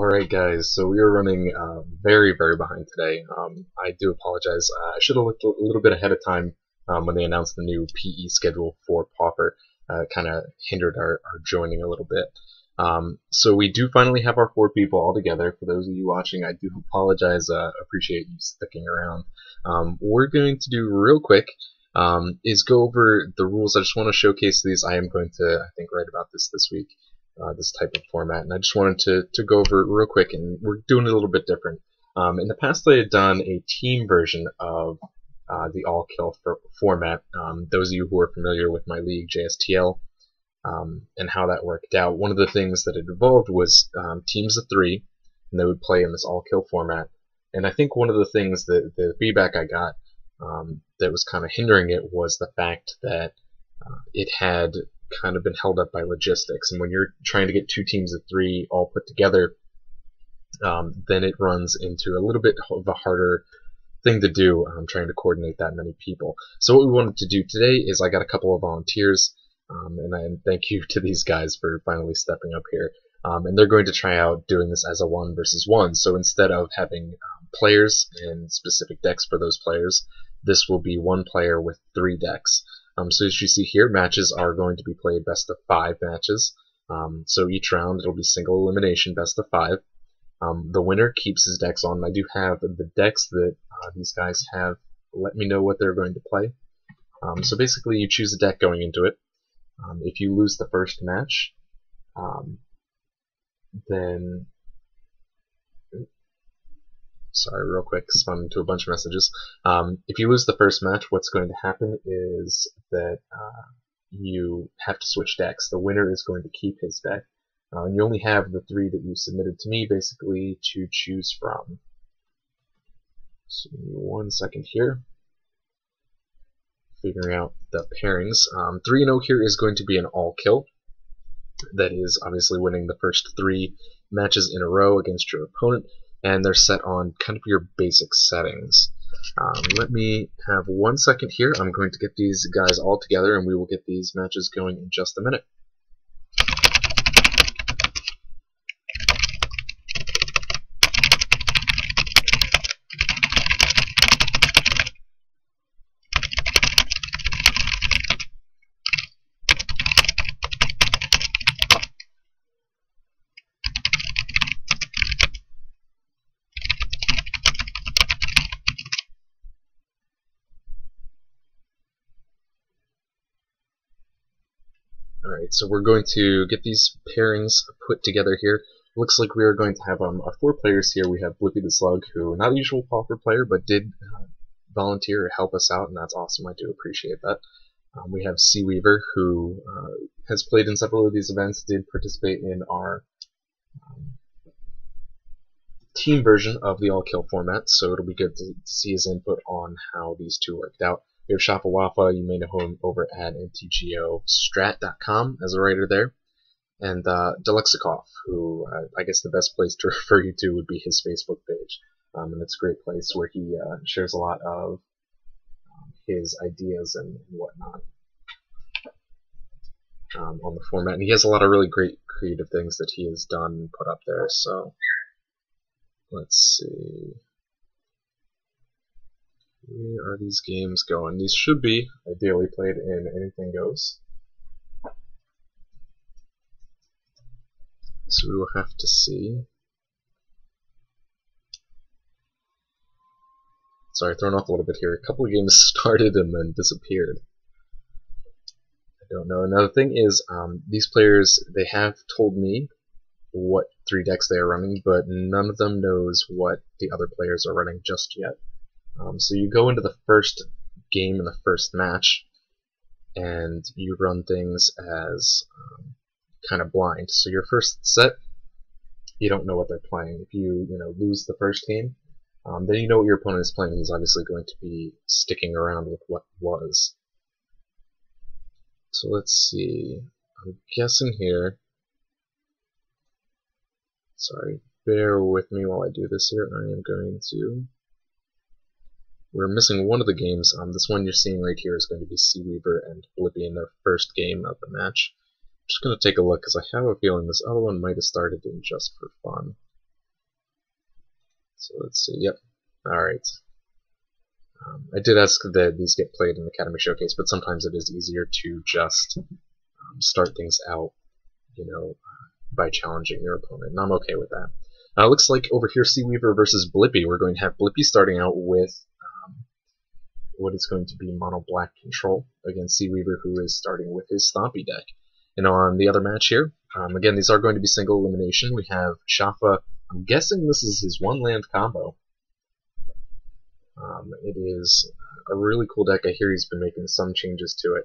Alright guys, so we are running very behind today. I do apologize. I should have looked a little bit ahead of time when they announced the new PE schedule for Pauper. Kind of hindered our joining a little bit. So we do finally have our 4 people all together. For those of you watching, I do apologize. Appreciate you sticking around. We're going to do real quick is go over the rules. I just want to showcase these. I am going to, I think, write about this week. This type of format, and I just wanted to go over it real quick, and we're doing it a little bit different. In the past I had done a team version of the all-kill format. Those of you who are familiar with my league, JSTL, and how that worked out, one of the things that it involved was teams of 3, and they would play in this all-kill format. And I think one of the things that the feedback I got that was kind of hindering it was the fact that it had kind of been held up by logistics, and when you're trying to get 2 teams of 3 all put together, then it runs into a little bit of a harder thing to do, trying to coordinate that many people. So what we wanted to do today is I got a couple of volunteers, and thank you to these guys for finally stepping up here, and they're going to try out doing this as a 1 versus 1. So instead of having players and specific decks for those players, this will be 1 player with 3 decks. So as you see here, matches are going to be played best of 5 matches. So each round it'll be single elimination, best of 5. The winner keeps his decks on. I do have the decks that these guys have let me know what they're going to play. So basically you choose a deck going into it. If you lose the first match, then... Sorry, real quick, spun into a bunch of messages. If you lose the first match, what's going to happen is that you have to switch decks. The winner is going to keep his deck. And you only have the 3 that you submitted to me, basically, to choose from. So give me 1 second here. Figuring out the pairings. 3-0 here is going to be an all-kill. That is obviously winning the first 3 matches in a row against your opponent. And they're set on kind of your basic settings. Let me have 1 second here. I'm going to get these guys all together, and we will get these matches going in just a minute. Alright, so we're going to get these pairings put together here. Looks like we are going to have our 4 players here. We have Blippi the Slug, who not a usual Pauper player, but did volunteer or help us out, and that's awesome. I do appreciate that. We have Seaweaver, who has played in several of these events, did participate in our team version of the all-kill format, so it'll be good to see his input on how these 2 worked out. We have Shapa Wafa, you may know him over at mtgostrat.com as a writer there, and Delexikov, who I guess the best place to refer you to would be his Facebook page, and it's a great place where he shares a lot of his ideas and whatnot on the format, and he has a lot of really great creative things that he has done and put up there. So let's see. Where are these games going? These should be ideally played in Anything Goes. So we will have to see. Sorry, thrown off a little bit here. A couple of games started and then disappeared. I don't know. Another thing is, these players, they have told me what 3 decks they are running, but none of them knows what the other players are running just yet. So you go into the first game in the first match, and you run things as kind of blind. So your first set, you don't know what they're playing. If you lose the first game, then you know what your opponent is playing. He's obviously going to be sticking around with what was. So let's see. I'm guessing here. Sorry, bear with me while I do this here. I am going to. We're missing one of the games. This one you're seeing right here is going to be Seaweaver and Blippi in their first game of the match. I'm just going to take a look because I have a feeling this other one might have started in just for fun. So let's see. Yep. All right. I did ask that these get played in the Academy Showcase, but sometimes it is easier to just start things out, by challenging your opponent, and I'm okay with that. Looks like over here, Seaweaver versus Blippi. We're going to have Blippi starting out with what is going to be mono black control against Seaweaver, who is starting with his Stompy deck. And on the other match here, again, these are going to be single elimination. We have Shafa. I'm guessing this is his one land combo. It is a really cool deck. I hear he's been making some changes to it,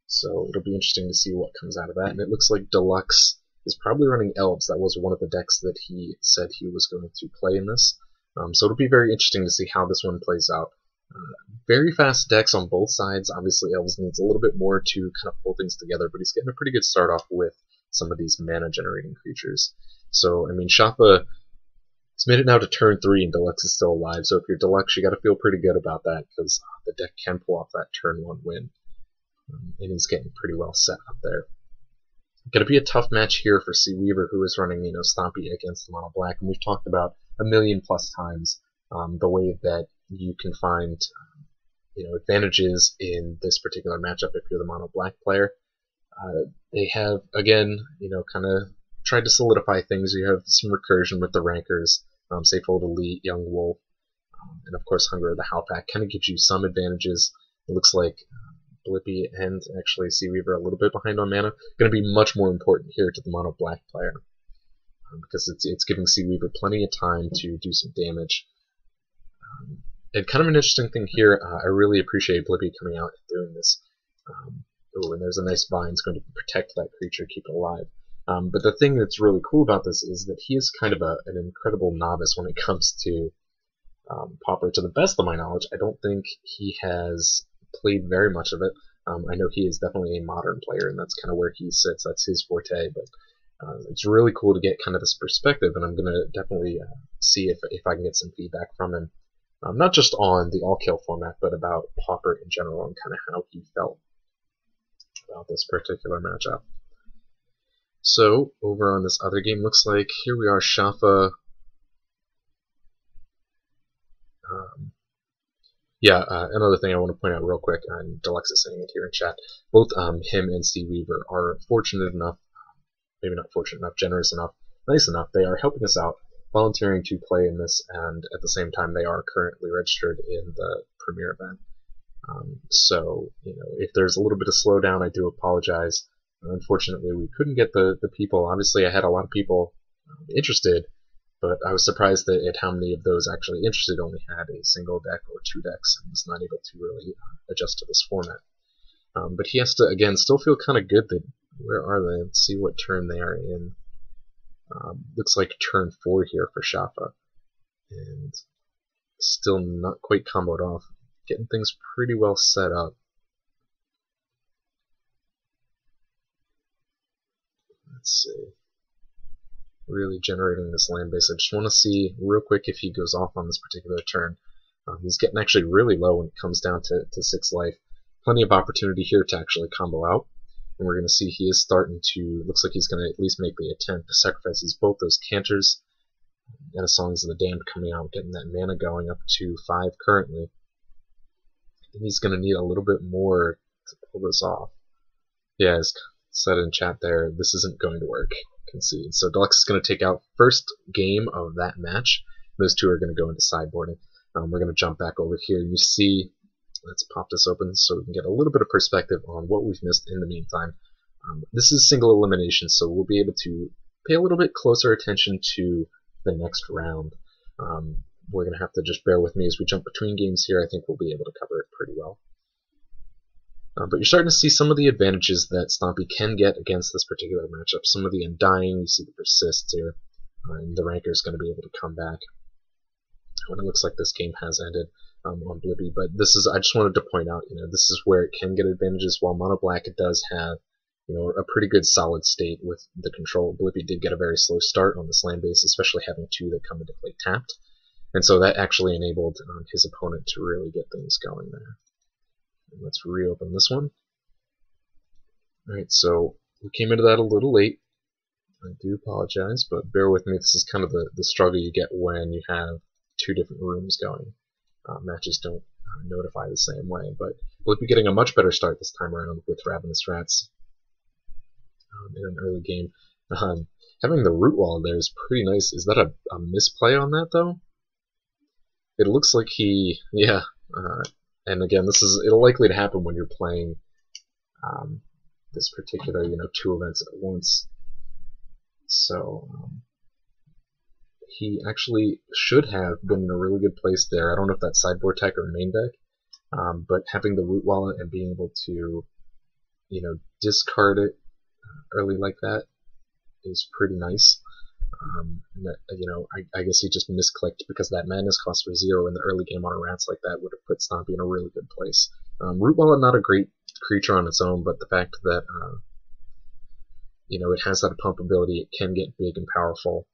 so it'll be interesting to see what comes out of that. And it looks like Deluxe is probably running Elves. That was one of the decks that he said he was going to play in this. So it'll be very interesting to see how this one plays out. Very fast decks on both sides. Obviously, Elves needs a little bit more to kind of pull things together, but he's getting a pretty good start off with some of these mana-generating creatures. So, I mean, Shafa, he's made it now to turn 3, and Deluxe is still alive. So if you're Deluxe, you got to feel pretty good about that, because the deck can pull off that turn 1 win. And he's getting pretty well set up there. Going to be a tough match here for Seaweaver, who is running, Stompy against the mono black, and we've talked about a million plus times the way that you can find, advantages in this particular matchup if you're the mono black player. They have, again, kind of tried to solidify things. You have some recursion with the rankers, Safehold Elite, Young Wolf, and of course Hunger of the Howlpack kind of gives you some advantages. It looks like Blippi and actually Seaweaver a little bit behind on mana. Going to be much more important here to the mono black player, because it's giving Seaweaver plenty of time to do some damage. And kind of an interesting thing here, I really appreciate Blippi coming out and doing this. And there's a nice vine that's going to protect that creature, keep it alive. But the thing that's really cool about this is that he is kind of an incredible novice when it comes to Pauper. To the best of my knowledge, I don't think he has played very much of it. I know he is definitely a modern player, and that's kind of where he sits. That's his forte. But it's really cool to get kind of this perspective, and I'm going to definitely see if I can get some feedback from him. Not just on the all-kill format, but about Pauper in general and kind of how he felt about this particular matchup. So, over on this other game, looks like here we are, Shafa. Another thing I want to point out real quick, and Deluxe is saying it here in chat, both him and Seaweaver are fortunate enough, maybe not fortunate enough, generous enough, nice enough, they are helping us out, volunteering to play in this, and at the same time they are currently registered in the premiere event. So, if there's a little bit of slowdown, I do apologize. Unfortunately, we couldn't get the people. Obviously, I had a lot of people interested, but I was surprised at how many of those actually interested only had a single deck or 2 decks and was not able to really adjust to this format. But he has to, again, still feel kind of good that, where are they? Let's see what turn they are in. Looks like turn 4 here for Shafa, and still not quite comboed off. Getting things pretty well set up. Let's see. Really generating this land base. I just want to see real quick if he goes off on this particular turn. He's getting actually really low when it comes down to 6 life. Plenty of opportunity here to actually combo out. And we're going to see he is starting to, looks like he's going to at least make the attempt to sacrifice both those canters and a Songs of the Damned coming out, getting that mana going up to 5 currently. And he's going to need a little bit more to pull this off. Yeah, as said in chat there, this isn't going to work. Concede. So Deluxe is going to take out first game of that match. Those 2 are going to go into sideboarding. We're going to jump back over here. You see, let's pop this open so we can get a little bit of perspective on what we've missed in the meantime. This is single elimination, so we'll be able to pay a little bit closer attention to the next round. We're going to have to just bear with me as we jump between games here. I think we'll be able to cover it pretty well. But you're starting to see some of the advantages that Stompy can get against this particular matchup. Some of the Undying, you see the Persists here, and the Ranker is going to be able to come back when it looks like this game has ended on Blippi. But this is, I just wanted to point out, this is where it can get advantages. While Mono Black, it does have, a pretty good solid state with the control. Blippi did get a very slow start on this land base, especially having 2 that come into play tapped. And so that actually enabled his opponent to really get things going there. And let's reopen this one. Alright, so we came into that a little late. I do apologize, but bear with me. This is kind of the struggle you get when you have two different rooms going. Matches don't notify the same way, but we'll be getting a much better start this time around with Ravenous Rats in an early game. Having the root wall there is pretty nice. Is that a misplay on that, though? It looks like he, yeah, and again, it'll likely to happen when you're playing this particular, two events at once. So, he actually should have been in a really good place there. I don't know if that's sideboard tech or main deck, but having the root wallet and being able to, discard it early like that is pretty nice. I guess he just misclicked because that madness cost for 0 in the early game on rats like that would have put Stompy in a really good place. Root wallet, not a great creature on its own, but the fact that it has that pump ability, it can get big and powerful.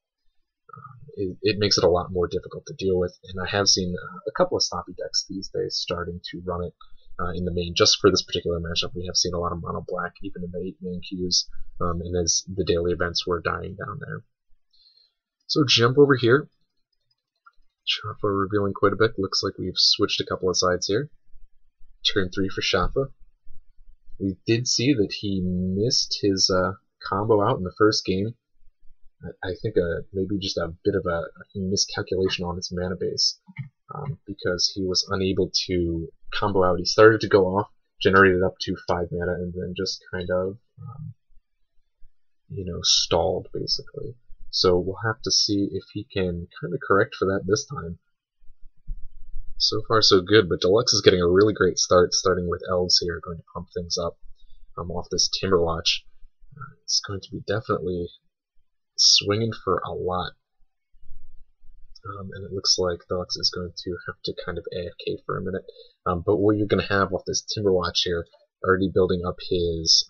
It makes it a lot more difficult to deal with, and I have seen a couple of Stompy decks these days starting to run it in the main. Just for this particular matchup, we have seen a lot of mono black, even in the 8-man queues, and as the daily events were dying down there. So jump over here. Shafa revealing quite a bit. Looks like we've switched a couple of sides here. Turn 3 for Shafa. We did see that he missed his combo out in the first game. I think maybe just a bit of a miscalculation on his mana base, because he was unable to combo out. He started to go off, generated up to 5 mana, and then just kind of, stalled, basically. So we'll have to see if he can kind of correct for that this time. So far so good, but Deluxe is getting a really great start, starting with Elves here, going to pump things up off this Timberwatch. It's going to be definitely swinging for a lot. And it looks like Deluxe is going to have to kind of AFK for a minute. But what you're going to have off this Timberwatch here, already building up his...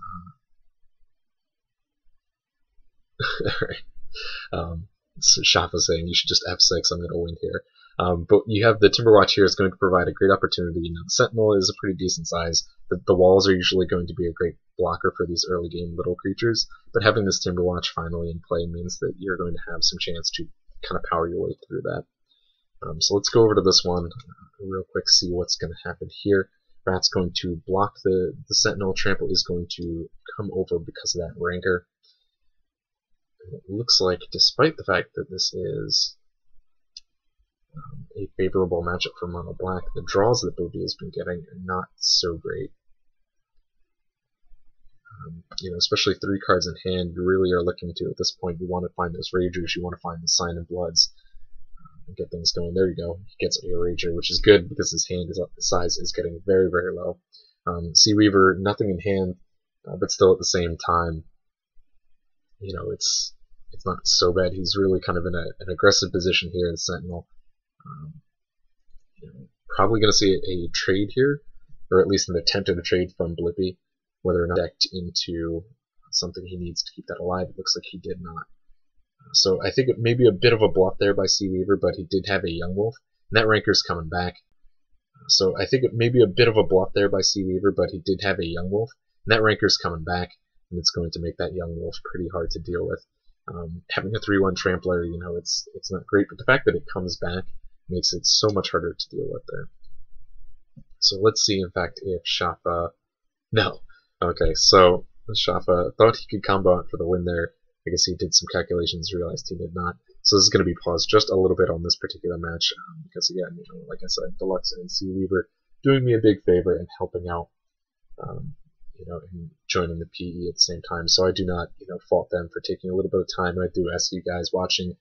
So Shafa saying you should just F6, I'm going to win here. But you have the Timberwatch here is going to provide a great opportunity. The Sentinel is a pretty decent size. The walls are usually going to be a great blocker for these early game little creatures, but having this Timberwatch finally in play means that you're going to have some chance to kind of power your way through that. So let's go over to this one real quick, see what's going to happen here. Rat's going to block the Sentinel. Trample is going to come over because of that Rancor. And it looks like, despite the fact that this is a favorable matchup for mono black, the draws that Booby has been getting are not so great. Especially 3 cards in hand, you really are looking to, at this point, you want to find those Ragers, you want to find the Sign and Bloods, and get things going. There you go. He gets a Rager, which is good because his hand is up, the size is getting very, very low. Sea Weaver, nothing in hand, but still at the same time, it's not so bad. He's really kind of in an aggressive position here in Sentinel. Probably going to see a trade here, or at least an attempt at a trade from Blippi. Whether or not decked into something he needs to keep that alive, it looks like he did not. So I think it may be a bit of a bluff there by Sea Weaver, but he did have a Young Wolf, and that Rancor's coming back. So I think it may be a bit of a bluff there by Sea Weaver, but he did have a Young Wolf, and that Rancor's coming back, and it's going to make that Young Wolf pretty hard to deal with. Having a 3/1 Trampler, it's not great, but the fact that it comes back makes it so much harder to deal with there. So let's see, in fact, if Shafa... No. Okay, so Shafa thought he could combo out for the win there. I guess he did some calculations, realized he did not. So this is going to be paused just a little bit on this particular match, because again, like I said, Deluxe and Sea Weaver doing me a big favor and helping out, and joining the PE at the same time. So I do not, fault them for taking a little bit of time. And I do ask you guys watching,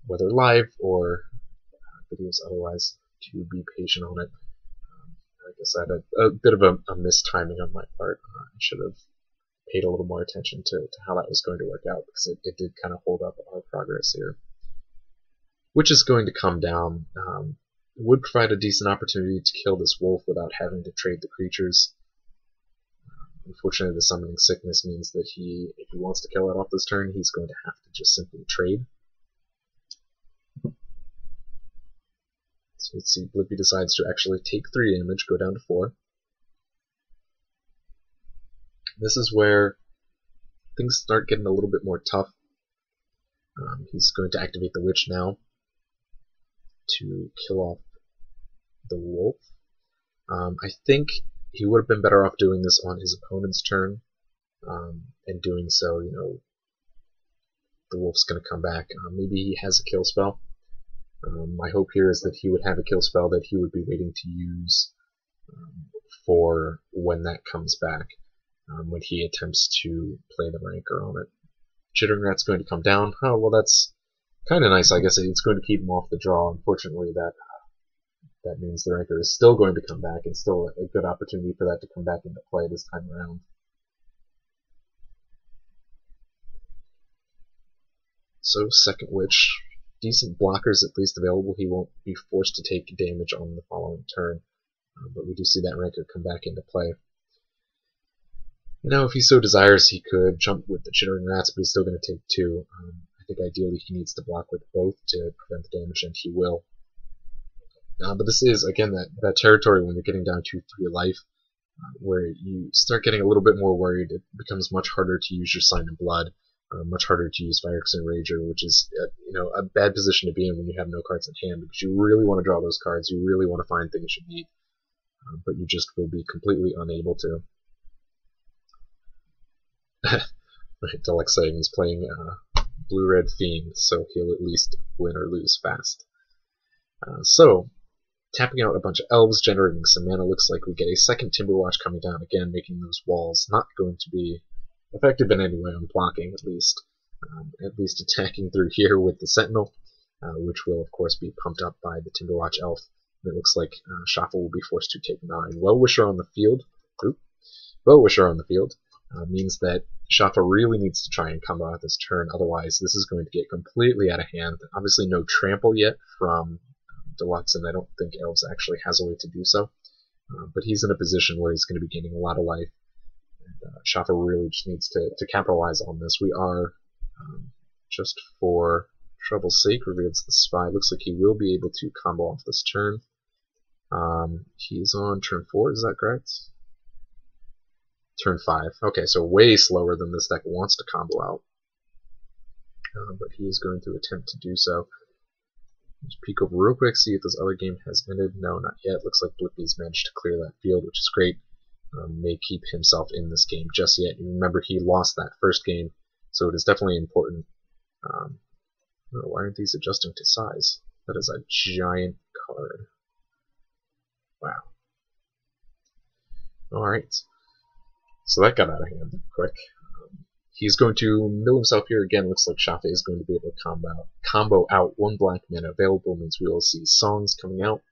whether live or videos otherwise, to be patient on it. Like I said, a bit of a mistiming on my part. I should have paid a little more attention to how that was going to work out, because it did kind of hold up our progress here. Which is going to come down. Would provide a decent opportunity to kill this wolf without having to trade the creatures. Unfortunately, the Summoning Sickness means that if he wants to kill it off this turn, he's going to have to just simply trade. So let's see, Blippi decides to actually take 3 damage, go down to 4. This is where things start getting a little bit more tough. He's going to activate the Witch now. to kill off the wolf. I think he would have been better off doing this on his opponent's turn, and doing so, the wolf's going to come back. Maybe he has a kill spell. My hope here is that he would have a kill spell that he would be waiting to use for when that comes back, when he attempts to play the Ranker on it. Chittering Rat's going to come down. Oh, well, that's kind of nice, I guess. It's going to keep him off the draw. Unfortunately, that means the Ranker is still going to come back, and still a good opportunity for that to come back into play this time around. So, Second Witch, decent blockers at least available. He won't be forced to take damage on the following turn, but we do see that Ranker come back into play. If he so desires, he could jump with the Chittering Rats, but he's still going to take 2. I think ideally he needs to block with both to prevent the damage, and he will. But this is, again, that territory when you're getting down to 3 life, where you start getting a little bit more worried. It becomes much harder to use your Sign of Blood, much harder to use Phyrexian Rager, which is a bad position to be in when you have no cards in hand, because you really want to draw those cards, you really want to find things you need, but you just will be completely unable to. Deluxe saying he's playing Blue-Red Fiend, so he'll at least win or lose fast. So, tapping out a bunch of elves, generating some mana. Looks like we get a second Timberwatch coming down again, making those walls not going to be effective in any way on blocking, at least attacking through here with the Sentinel, which will of course be pumped up by the Timberwatch elf. And it looks like Shafa will be forced to take 9. Well-Wisher on the field. Well-Wisher on the field means that Shafa really needs to try and combo out this turn, otherwise this is going to get completely out of hand. Obviously no trample yet from Deluxe, and I don't think Elves actually has a way to do so. But he's in a position where he's going to be gaining a lot of life, and Shafa really just needs to capitalize on this. We are, just for trouble's sake, reveals the spy. Looks like he will be able to combo off this turn. He's on turn 4, is that correct? Turn 5. Okay, so way slower than this deck wants to combo out. But he is going to attempt to do so. Let's peek over real quick, see if this other game has ended. No, not yet. Looks like Blippi's managed to clear that field, which is great. May keep himself in this game just yet. You remember, he lost that first game, so it is definitely important. Why aren't these adjusting to size? That is a giant card. Wow. Alright. So that got out of hand quick. He's going to mill himself here again. Looks like Shafa is going to be able to combo out 1 black mana available. Means we will see songs coming out,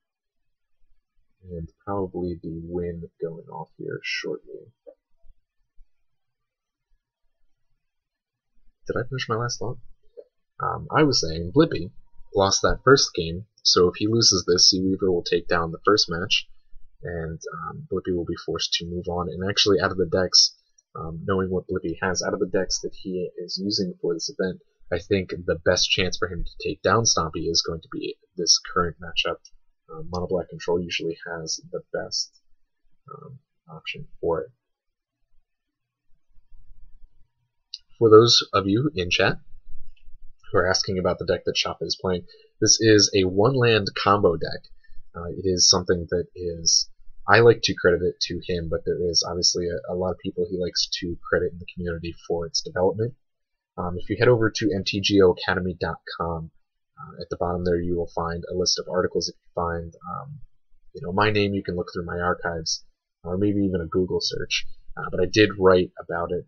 and probably the win going off here shortly. Did I finish my last thought? I was saying Blippi lost that first game, so if he loses this, Seaweaver will take down the first match, and Blippi will be forced to move on. And actually, out of the decks, knowing what Blippi has out of the decks that he is using for this event, I think the best chance for him to take down Stompy is going to be this current matchup. Mono Black Control usually has the best option for it. For those of you in chat who are asking about the deck that Shafa is playing, this is a 1-land combo deck. It is something that is, I like to credit it to him, but there is obviously a lot of people he likes to credit in the community for its development. If you head over to mtgoacademy.com, at the bottom there you will find a list of articles. If you find my name, you can look through my archives, or maybe even a Google search. But I did write about it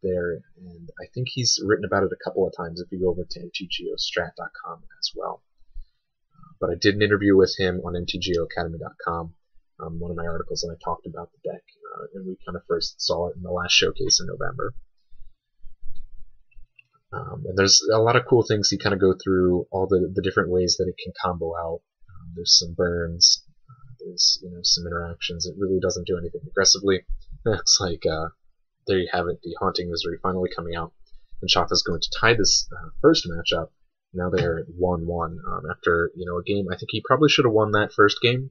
there, and I think he's written about it a couple of times if you go over to mtgostrat.com as well. But I did an interview with him on mtgoacademy.com, one of my articles, and I talked about the deck, and we kind of first saw it in the last showcase in November. And there's a lot of cool things. He kind of go through all the different ways that it can combo out. There's some burns, there's some interactions. It really doesn't do anything aggressively. Looks like there you have it, the Haunting Misery finally coming out, and Shafa's going to tie this first matchup. Now they're at 1-1 after a game. I think he probably should have won that first game,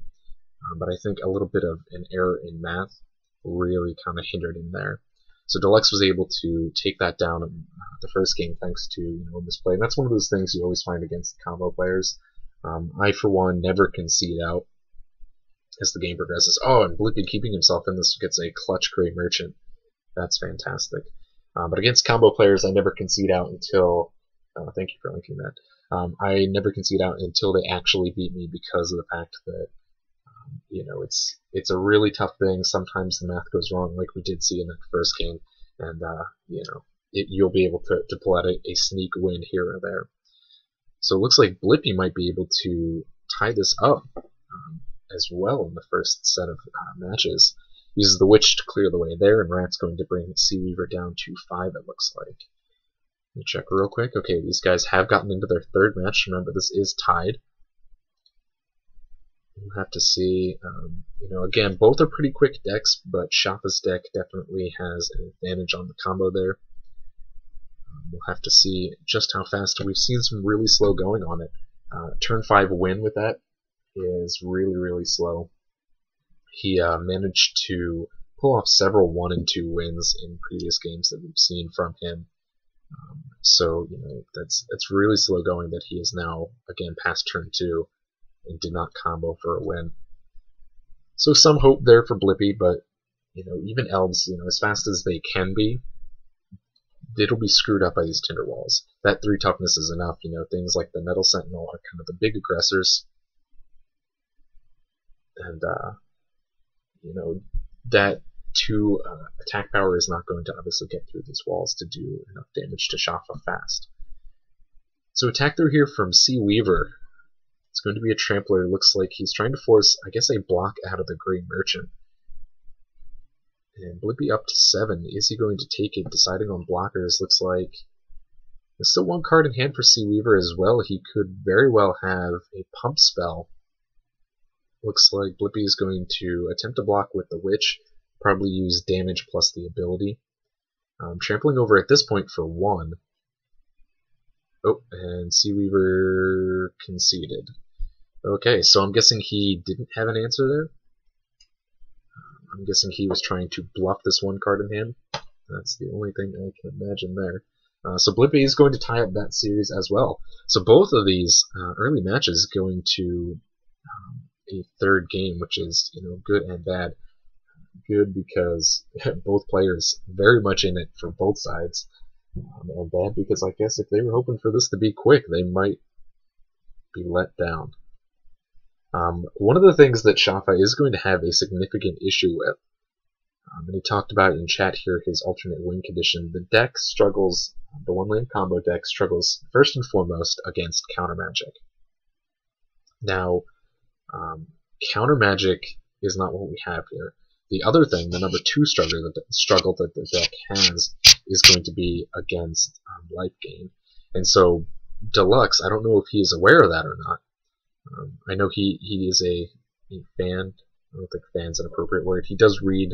but I think a little bit of an error in math really kind of hindered him there. So Deluxe was able to take that down in the first game thanks to a misplay. And that's one of those things you always find against combo players. I, for one, never concede out as the game progresses. Oh, and Blippi keeping himself in this gets a clutch Gray Merchant. That's fantastic. But against combo players, I never concede out until... thank you for linking that. I never concede out until they actually beat me because of the fact that it's a really tough thing. Sometimes the math goes wrong, like we did see in that first game, and you'll be able to pull out a sneak win here or there. So it looks like Blippi might be able to tie this up as well in the first set of matches. Uses the Witch to clear the way there, and Rat's going to bring Seaweaver down to 5, it looks like. Let me check real quick. Okay, these guys have gotten into their third match. Remember, this is tied. We'll have to see. Again, both are pretty quick decks, but Shafa's deck definitely has an advantage on the combo there. We'll have to see just how fast. We've seen some really slow going on it. Turn 5 win with that is really, really slow. He managed to pull off several 1 and 2 wins in previous games that we've seen from him. So that's really slow going that he is now again past turn 2 and did not combo for a win. So some hope there for Blippi, but even elves, as fast as they can be, it'll be screwed up by these Tinder Walls. That 3 toughness is enough. Things like the Metal Sentinel are kind of the big aggressors, and that 2 attack power is not going to obviously get through these walls to do enough damage to Shafa fast. So attack through here from Seaweaver. It's going to be a trampler. Looks like he's trying to force, I guess, a block out of the Grey Merchant. And Blippi up to 7. Is he going to take it? Deciding on blockers. Looks like there's still 1 card in hand for Seaweaver as well. He could very well have a pump spell. Looks like Blippi is going to attempt to block with the Witch. Probably use damage plus the ability. Trampling over at this point for 1. Oh, and Seaweaver conceded. Okay, so I'm guessing he didn't have an answer there. I'm guessing he was trying to bluff this 1 card in hand. That's the only thing I can imagine there. So Blippi is going to tie up that series as well. So both of these early matches going to a third game, which is good and bad. Good because both players very much in it for both sides, and bad because I guess if they were hoping for this to be quick, they might be let down. One of the things that Shafa is going to have a significant issue with, and he talked about it in chat here, his alternate win condition. The deck struggles, the 1-land combo deck struggles first and foremost against counter magic. Now, counter magic is not what we have here. The other thing, the number 2 struggle that the deck has, is going to be against life gain. And so Deluxe, I don't know if he is aware of that or not. I know he is a fan. I don't think fan's an appropriate word. He does read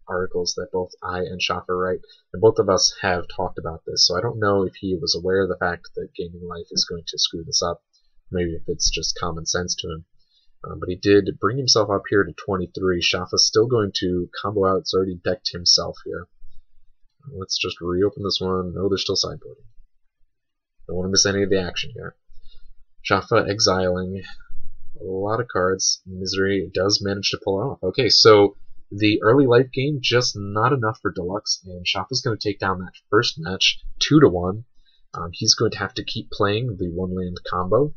articles that both I and Shafa write, and both of us have talked about this. So I don't know if he was aware of the fact that gaining life is going to screw this up. Maybe if it's just common sense to him. But he did bring himself up here to 23. Shafa's still going to combo out. It's already decked himself here. Let's just reopen this one. No, they're still sideboarding. Don't want to miss any of the action here. Shafa exiling a lot of cards. Misery does manage to pull off. Okay, so the early life gain just not enough for Deluxe, and Shafa's going to take down that first match 2-1. He's going to have to keep playing the 1-land combo.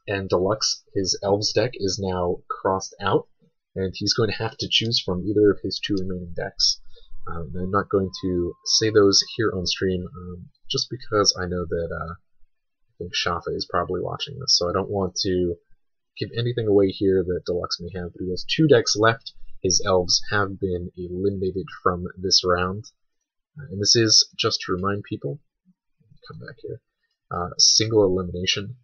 And Deluxe, his Elves deck, is now crossed out, and he's going to have to choose from either of his 2 remaining decks. I'm not going to say those here on stream, just because I know that I think Shafa is probably watching this, so I don't want to give anything away here that Deluxe may have. But he has 2 decks left. His Elves have been eliminated from this round, and this is, just to remind people, come back here, single elimination.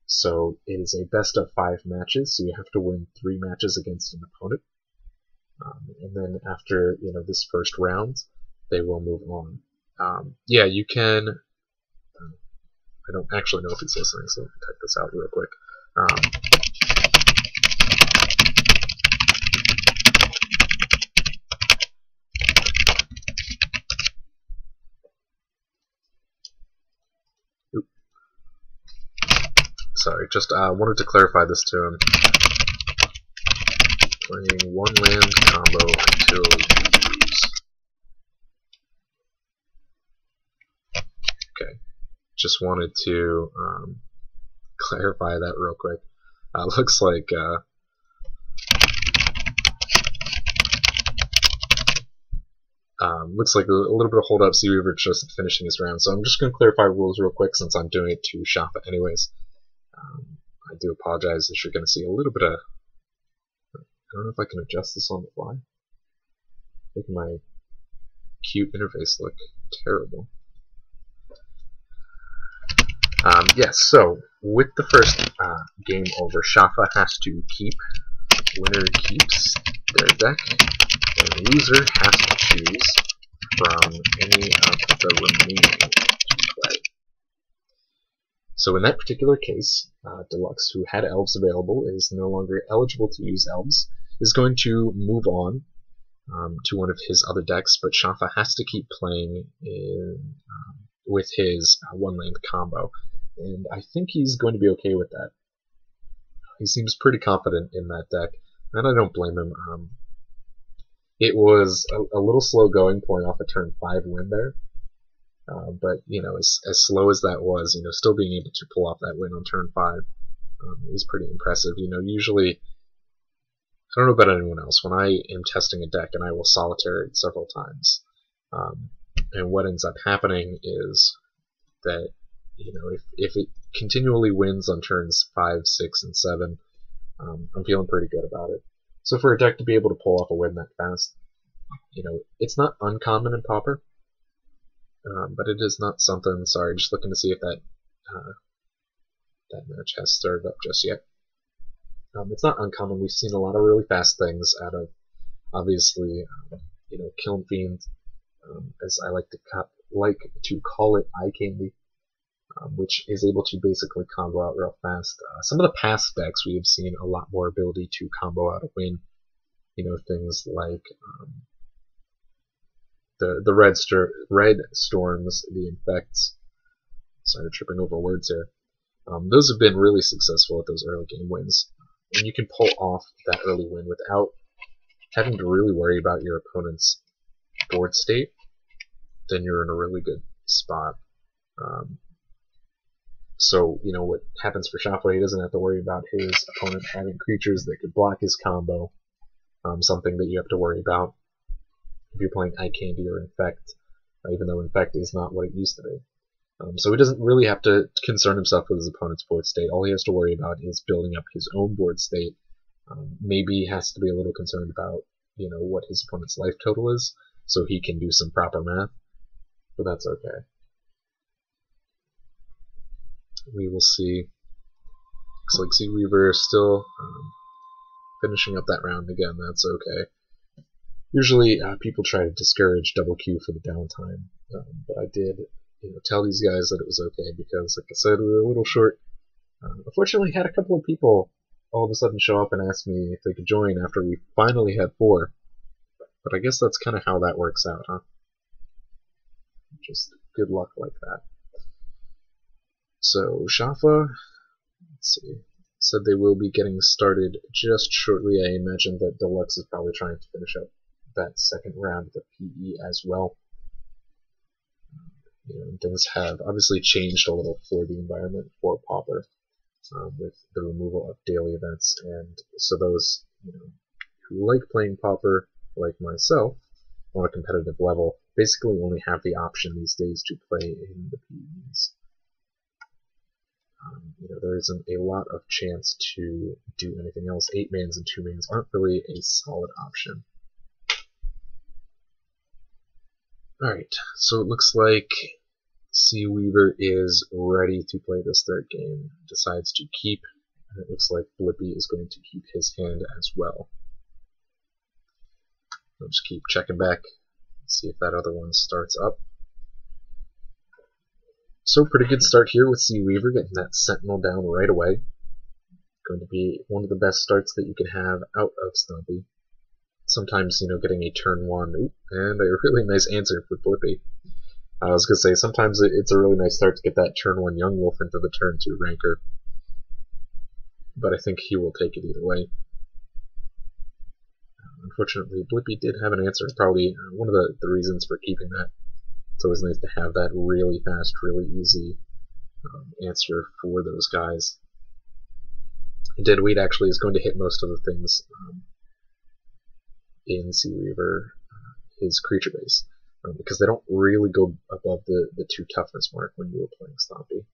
So it is a best of 5 matches, so you have to win 3 matches against an opponent. And then after this first round, they will move on. Yeah, you can. I don't actually know if he's listening, so let me type this out real quick. sorry, just wanted to clarify this to him. Playing one land combo until you lose. Okay, just wanted to clarify that real quick. Looks like a little bit of hold up. Seaweaver just finishing his round, so I'm just going to clarify rules real quick since I'm doing it to Shafa anyways. I do apologize if you're going to see a little bit of. I don't know if I can adjust this on the fly. Making my cute interface look terrible. Yes, so with the first game over, Shafa has to keep. Winner keeps their deck, and loser has to choose from any of the remaining to play. So in that particular case, Deluxe, who had elves available, is no longer eligible to use elves, is going to move on to one of his other decks, but Shafa has to keep playing with his one-land combo, and I think he's going to be okay with that. He seems pretty confident in that deck, and I don't blame him. It was a little slow going, pulling off a turn 5 win there, but you know, as slow as that was, you know, still being able to pull off that win on turn 5 is pretty impressive. You know, usually, I don't know about anyone else, when I am testing a deck and I will solitaire it several times, and what ends up happening is that, you know, if it continually wins on turns 5, 6, and 7, I'm feeling pretty good about it. So for a deck to be able to pull off a win that fast, you know, it's not uncommon in Pauper, but it is not something. Sorry, just looking to see if that match has started up just yet. It's not uncommon. We've seen a lot of really fast things out of, obviously, you know, Kiln Fiend, as I like to call it, eye candy, which is able to basically combo out real fast. Some of the past decks we have seen a lot more ability to combo out a win. You know, things like the red storms, the infects. Sorry, tripping over words here. Those have been really successful at those early game wins. When you can pull off that early win without having to really worry about your opponent's board state, then you're in a really good spot. So, you know, what happens for Shafa, he doesn't have to worry about his opponent having creatures that could block his combo, something that you have to worry about if you're playing Eye Candy or Infect, even though Infect is not what it used to be. So he doesn't really have to concern himself with his opponent's board state. All he has to worry about is building up his own board state. Maybe he has to be a little concerned about, you know, what his opponent's life total is, so he can do some proper math, but that's okay. We will see. Looks like Seaweaver is still finishing up that round again. That's okay. Usually people try to discourage double Q for the downtime, but I did, you know, tell these guys that it was okay because, like I said, we were a little short. Unfortunately, had a couple of people all of a sudden show up and ask me if they could join after we finally had 4. But I guess that's kind of how that works out, huh? Just good luck like that. So, Shafa, let's see, said they will be getting started just shortly. I imagine that Deluxe is probably trying to finish up that second round of the PE as well. You know, things have obviously changed a little for the environment for Pauper, with the removal of daily events, and so those, you know, who like playing Pauper, like myself, on a competitive level, basically only have the option these days to play in the PEs. You know, there isn't a lot of chance to do anything else. 8-mans and 2-mans aren't really a solid option. Alright, so it looks like Seaweaver is ready to play this third game. Decides to keep, and it looks like Blippi is going to keep his hand as well. I'll just keep checking back, see if that other one starts up. So pretty good start here with Seaweaver, getting that Sentinel down right away. Going to be one of the best starts that you can have out of Stumpy. Sometimes, you know, getting a turn 1, and a really nice answer for Blippi. I was going to say, sometimes it's a really nice start to get that turn 1 Young Wolf into the turn 2 Ranker. but I think he will take it either way. Unfortunately, Blippi did have an answer. Probably one of the reasons for keeping that. It's always nice to have that really fast, really easy answer for those guys. Deadweight actually is going to hit most of the things in Seaweaver, his creature base, because they don't really go above the 2 toughness mark when you were playing Stompy.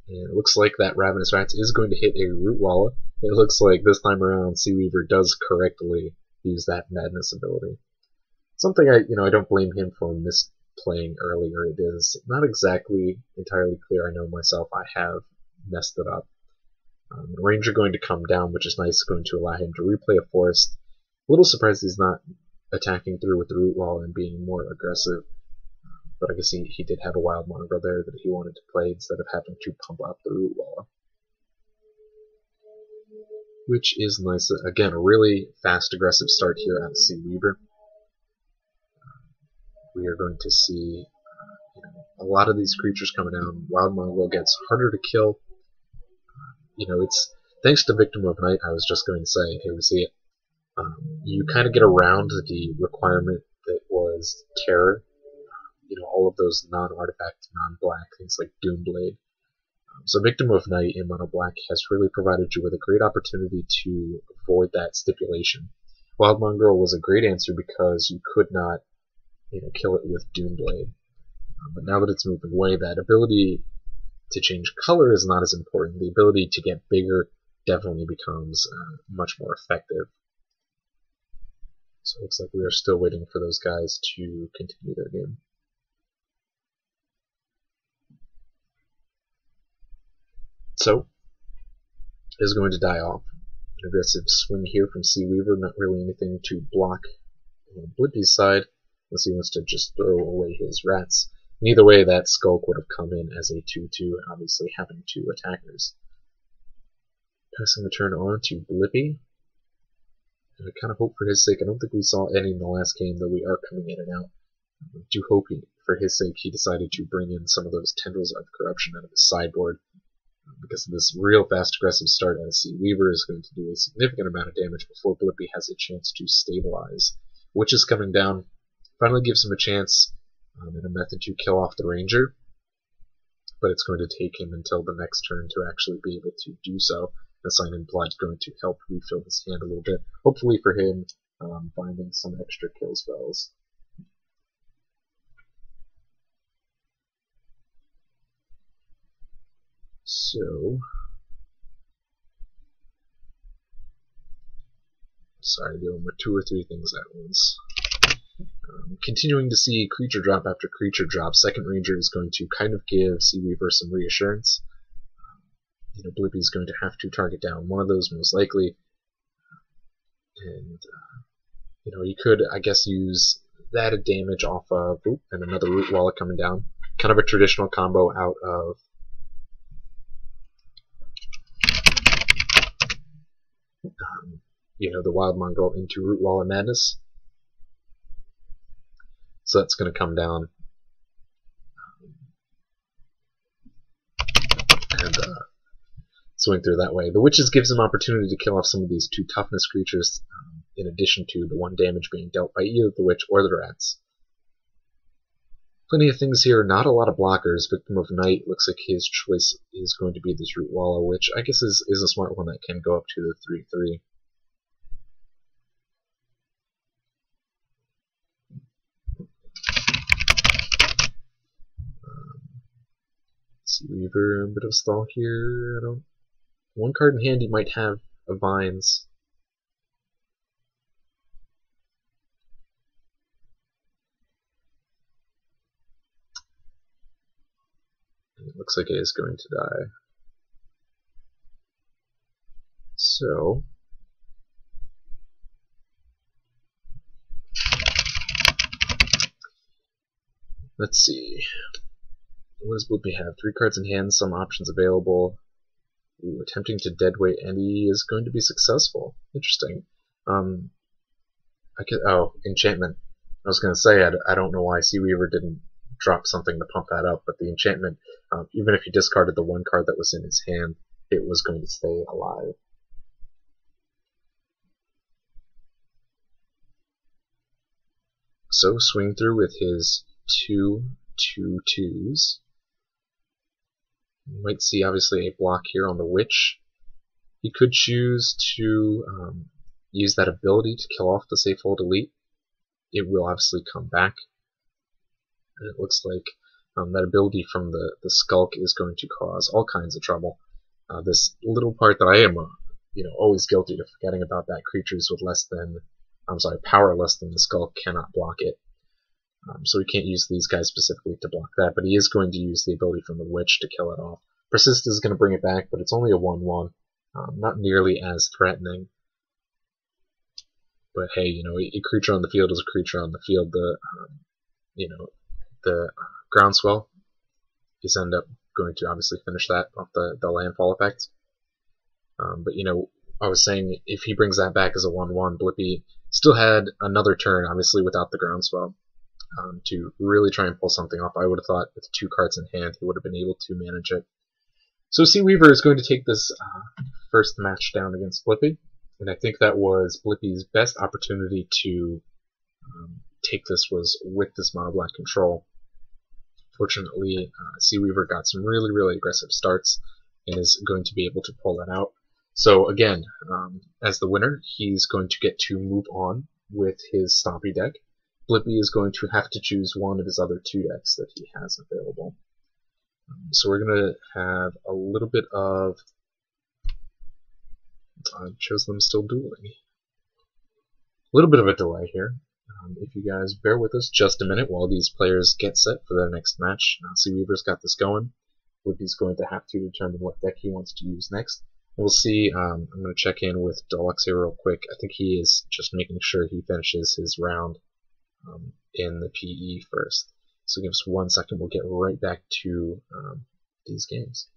And it looks like that Ravenous Rats is going to hit a Rootwalla. It looks like this time around Seaweaver does correctly use that Madness ability. Something I don't blame him for misplaying earlier. It is not exactly entirely clear. I know myself, I have messed it up. Ranger going to come down, which is nice, going to allow him to replay a forest. A little surprised he's not attacking through with the Rootwalla and being more aggressive. But I guess he did have a Wild Mongrel there that he wanted to play instead of having to pump up the Rootwalla. Which is nice. Again, a really fast, aggressive start here at Seaweaver. We are going to see a lot of these creatures coming down. Wild Mongrel gets harder to kill. It's thanks to Victim of Night. I was just going to say, here we see it. You kind of get around the requirement that was Terror. All of those non-artifact, non-black things like Doomblade. So Victim of Night in Mono Black has really provided you with a great opportunity to avoid that stipulation. Wild Mongrel was a great answer because you could not, kill it with Doomblade. But now that it's moving away, that ability to change color is not as important. The ability to get bigger definitely becomes much more effective. So it looks like we are still waiting for those guys to continue their game. So, is going to die off. An aggressive swing here from Seaweaver, not really anything to block on Blippi's side, unless he wants to just throw away his rats. And either way, that Skulk would have come in as a 2-2, obviously having 2 attackers. Passing the turn on to Blippi. And I kind of hope for his sake, I don't think we saw any in the last game, though we are coming in and out. I do hope for his sake he decided to bring in some of those Tendrils of Corruption out of his sideboard. Because this real fast aggressive start as Seaweaver is going to do a significant amount of damage before Blippi has a chance to stabilize. Witch is coming down, finally gives him a chance and a method to kill off the Ranger, but it's going to take him until the next turn to actually be able to do so. The Sign in Blood is going to help refill his hand a little bit, hopefully for him finding some extra kill spells. So, sorry, dealing with 2 or 3 things at once. Continuing to see creature drop after creature drop. Second Ranger is going to kind of give Seaweaver some reassurance. Blippi is going to have to target down one of those most likely. And, you could, I guess, use that damage off of, and another Rootwalla coming down. Kind of a traditional combo out of the Wild Mongrel into Rootwalla Madness. So that's going to come down and swing through that way. The Witches gives him opportunity to kill off some of these 2 toughness creatures, in addition to the 1 damage being dealt by either the Witch or the Rats. Plenty of things here, not a lot of blockers. Victim of Night looks like his choice is going to be this Rootwalla, which I guess is a smart one that can go up to the 3/3. Seaweaver, a bit of a stall here. One card in hand he might have a Vines. And it looks like it is going to die. So, let's see. What does Blippi have? 3 cards in hand, some options available. Ooh, attempting to deadweight, and he is going to be successful. Interesting. Enchantment. I was going to say, I don't know why Seaweaver didn't drop something to pump that up, but the enchantment, even if he discarded the 1 card that was in his hand, it was going to stay alive. So swing through with his 2/2/2s. You might see obviously a block here on the witch. He could choose to use that ability to kill off the Safehold Elite. It will obviously come back. And it looks like that ability from the Skulk is going to cause all kinds of trouble. This little part that I am always guilty of forgetting about, that creatures with power less than the Skulk cannot block it. So we can't use these guys specifically to block that, but he is going to use the ability from the Witch to kill it off. Persist is going to bring it back, but it's only a 1/1. Not nearly as threatening. But hey, a creature on the field is a creature on the field. The Groundswell is end up going to obviously finish that off the landfall effect. But I was saying if he brings that back as a 1/1, Blippi still had another turn, obviously without the Groundswell, to really try and pull something off. I would have thought with 2 cards in hand he would have been able to manage it. So Sea Weaver is going to take this first match down against Blippi, and I think that was Blippi's best opportunity to take this was with this mono black control. Fortunately, Sea Weaver got some really, really aggressive starts and is going to be able to pull that out. So again, as the winner, he's going to get to move on with his Stompy deck. Blippi is going to have to choose one of his other 2 decks that he has available. So we're going to have a little bit of shows them still dueling. A little bit of a delay here. If you guys bear with us just a minute while these players get set for their next match. Sea Weaver's got this going. Blippi's going to have to determine what deck he wants to use next. We'll see. I'm going to check in with Deluxe here real quick. I think he is just making sure he finishes his round in the PE first. So give us 1 second. We'll get right back to these games.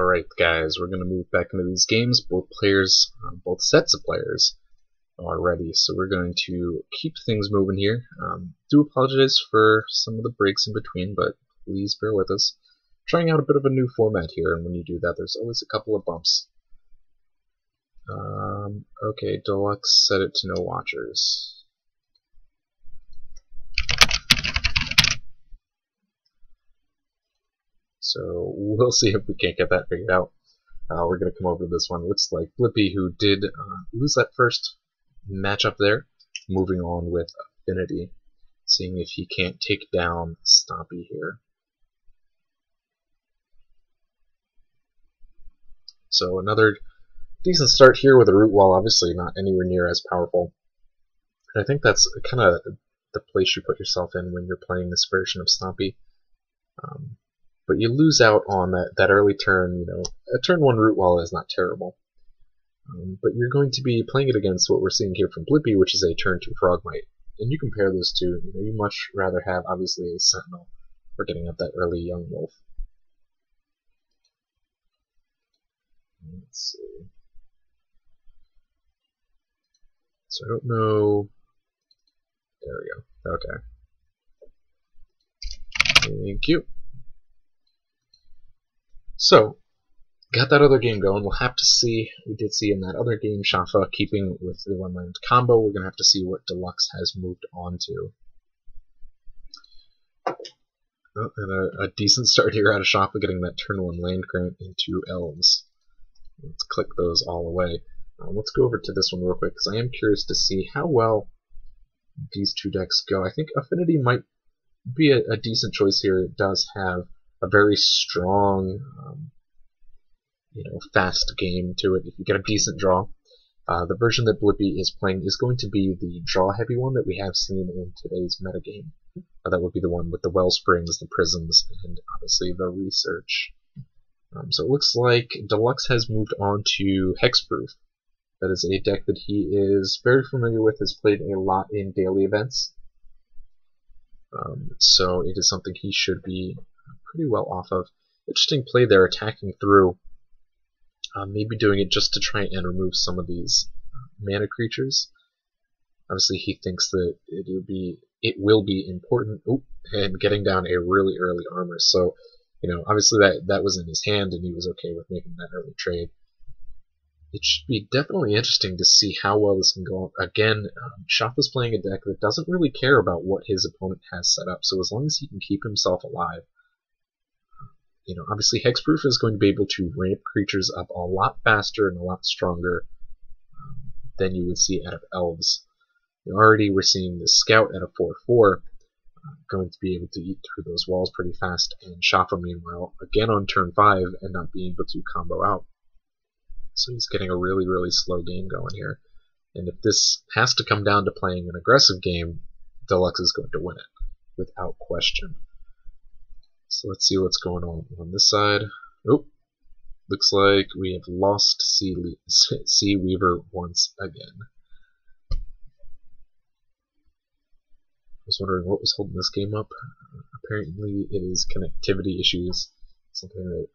Alright guys, we're going to move back into these games. Both sets of players are ready, so we're going to keep things moving here. Do apologize for some of the breaks in between, but please bear with us. Trying out a bit of a new format here, and when you do that, there's always a couple of bumps. Okay, Deluxe set it to no watchers. So we'll see if we can't get that figured out. We're going to come over to this one. Looks like Blippi, who did lose that first matchup there, moving on with Affinity, seeing if he can't take down Stompy here. So another decent start here with a root wall, obviously not anywhere near as powerful. And I think that's kind of the place you put yourself in when you're playing this version of Stompy. But you lose out on that early turn. A turn 1 root wall is not terrible. But you're going to be playing it against what we're seeing here from Blippi, which is a turn 2 Frogmite. And you compare those two, you much rather have, obviously, a Sentinel for getting up that early young wolf. Let's see. So I don't know. There we go. Okay. Thank you. So, got that other game going. We'll have to see. We did see in that other game, Shafa keeping with the one-land combo. We're going to have to see what Deluxe has moved on to. Oh, and a decent start here out of Shafa, getting that turn 1 land grant into Elves. Let's click those all away. Let's go over to this one real quick, because I am curious to see how well these two decks go. I think Affinity might be a decent choice here. It does have a very strong, fast game to it. If you get a decent draw, the version that Blippi is playing is going to be the draw-heavy one that we have seen in today's metagame. That would be the one with the Wellsprings, the Prisms, and obviously the Research. So it looks like Deluxe has moved on to Hexproof. That is a deck that he is very familiar with, has played a lot in daily events. So it is something he should be pretty well off of. Interesting play there, attacking through. Maybe doing it just to try and remove some of these mana creatures. Obviously he thinks that it will be important. Oop, and getting down a really early armor. So, obviously that was in his hand and he was okay with making that early trade. It should be definitely interesting to see how well this can go. Again, Shafa's playing a deck that doesn't really care about what his opponent has set up, so as long as he can keep himself alive. Obviously Hexproof is going to be able to ramp creatures up a lot faster and a lot stronger than you would see out of Elves. Already we're seeing the Scout at a 4/4 going to be able to eat through those walls pretty fast, and Shafa meanwhile, again on turn 5 and not being able to combo out. So he's getting a really, really slow game going here. And if this has to come down to playing an aggressive game, Deluxe is going to win it, without question. So let's see what's going on this side. Oh, looks like we have lost Sea Weaver once again. I was wondering what was holding this game up. Apparently it is connectivity issues. Something that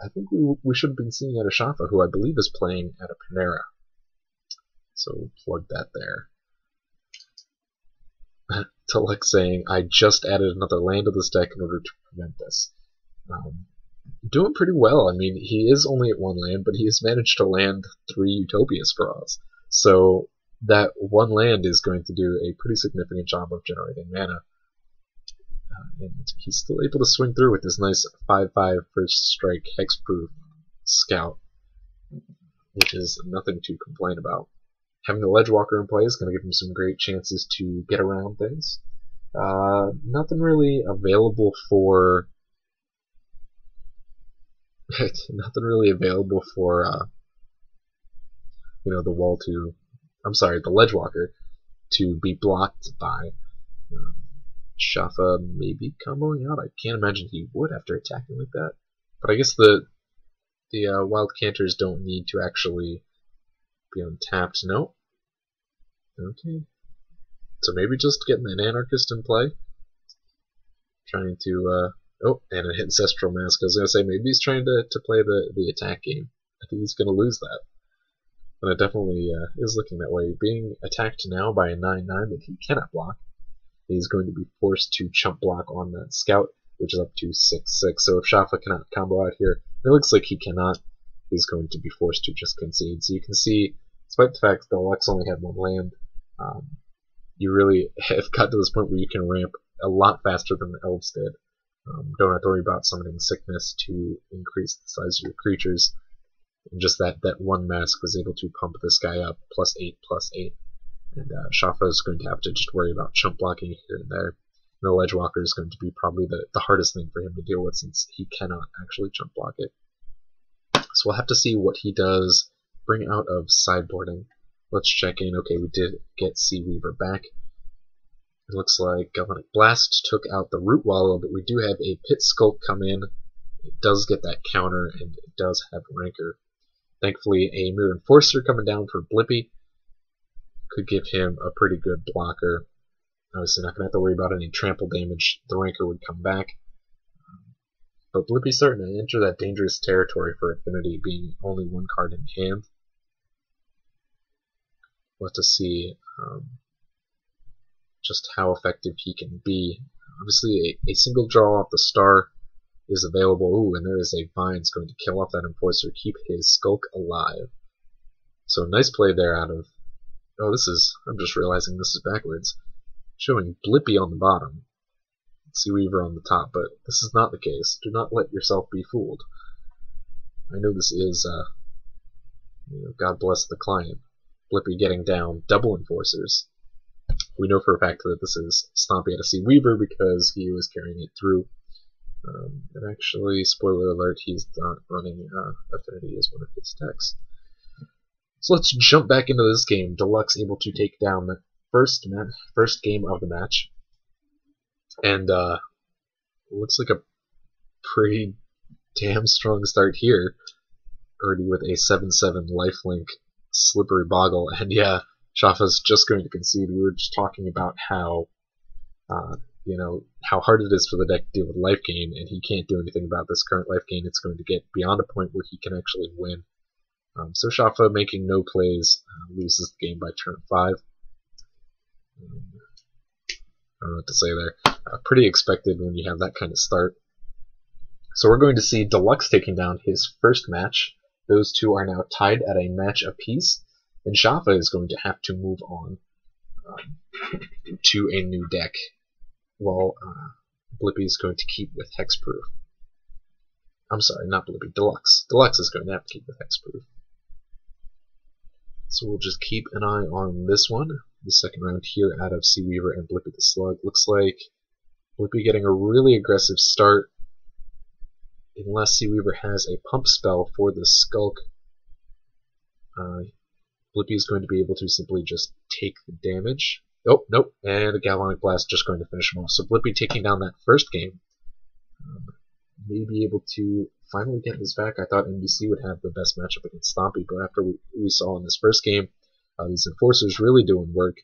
I think we should have been seeing at a Shafa, who I believe is playing at a Panera. So we'll plug that there. Deluxe saying, I just added another land to this deck in order to prevent this. Doing pretty well. I mean, he is only at 1 land, but he has managed to land 3 Utopias for us. So that 1 land is going to do a pretty significant job of generating mana. And he's still able to swing through with this nice 5/5 first strike Hexproof Scout, which is nothing to complain about. Having the Ledgewalker in play is going to give him some great chances to get around things. Nothing really available for the wall to, the Ledgewalker to be blocked by. Shafa maybe comboing out. I can't imagine he would after attacking like that. But I guess the wild canters don't need to actually be untapped. No. Okay. So maybe just getting an anarchist in play, trying to Oh, and an Ancestral Mask. I was going to say, maybe he's trying to play the attack game. I think he's going to lose that. And it definitely is looking that way. Being attacked now by a 9/9 that he cannot block, he's going to be forced to chump block on that Scout, which is up to 6/6. So if Shafa cannot combo out here, it looks like he cannot, he's going to be forced to just concede. So you can see, despite the fact that Lux only had one land, you really have got to this point where you can ramp a lot faster than the Elves did. Don't have to worry about summoning Sickness to increase the size of your creatures. And just that one mask was able to pump this guy up +8/+8. And Shafa is going to have to just worry about chump blocking here and there. And the Ledgewalker is going to be probably the hardest thing for him to deal with, since he cannot actually chump block it. So we'll have to see what he does bring out of sideboarding. Let's check in. Okay, we did get Sea Weaver back. It looks like Galvanic Blast took out the Root Wallow, but we do have a Pit Skulk come in. It does get that counter, and it does have Rancor. Thankfully, a Mirror Enforcer coming down for Blippi could give him a pretty good blocker. Obviously not going to have to worry about any trample damage. The Rancor would come back. But Blippi's starting to enter that dangerous territory for Affinity, being only one card in hand. We'll have to see just how effective he can be. Obviously, a single draw off the star is available. Ooh, and there is a Vine's going to kill off that Enforcer, keep his Skulk alive. So nice play there out of... Oh, this is... I'm just realizing this is backwards. Showing Blippi on the bottom, Sea Weaver on the top, but this is not the case. Do not let yourself be fooled. I know this is, God bless the client. Blippi getting down double Enforcers. We know for a fact that this is stomping at a Sea Weaver because he was carrying it through. And actually, spoiler alert, he's not running Affinity as one of his decks. So let's jump back into this game. Deluxe able to take down the first game of the match. And looks like a pretty damn strong start here. Already with a 7/7 lifelink Slippery Boggle. And yeah, Shafa's just going to concede. We were just talking about how how hard it is for the deck to deal with life gain, and he can't do anything about this current life gain. It's going to get beyond a point where he can actually win. So Shafa, making no plays, loses the game by turn 5. I don't know what to say there. Pretty expected when you have that kind of start. So we're going to see Deluxe taking down his first match. Those two are now tied at a match apiece, and Shafa is going to have to move on to a new deck, while Blippi is going to keep with Hexproof. I'm sorry, not Blippi, Deluxe. Deluxe is going to have to keep with Hexproof. So we'll just keep an eye on this one. The second round here out of Sea Weaver and Blippi the Slug. Looks like Blippi getting a really aggressive start. Unless Sea Weaver has a pump spell for the Skulk, Blippi is going to be able to simply just take the damage. Oh, nope, and a Galvanic Blast just going to finish him off. So Blippi taking down that first game. May be able to finally get this back. I thought NBC would have the best matchup against Stompy, but after we saw in this first game, these Enforcers really doing work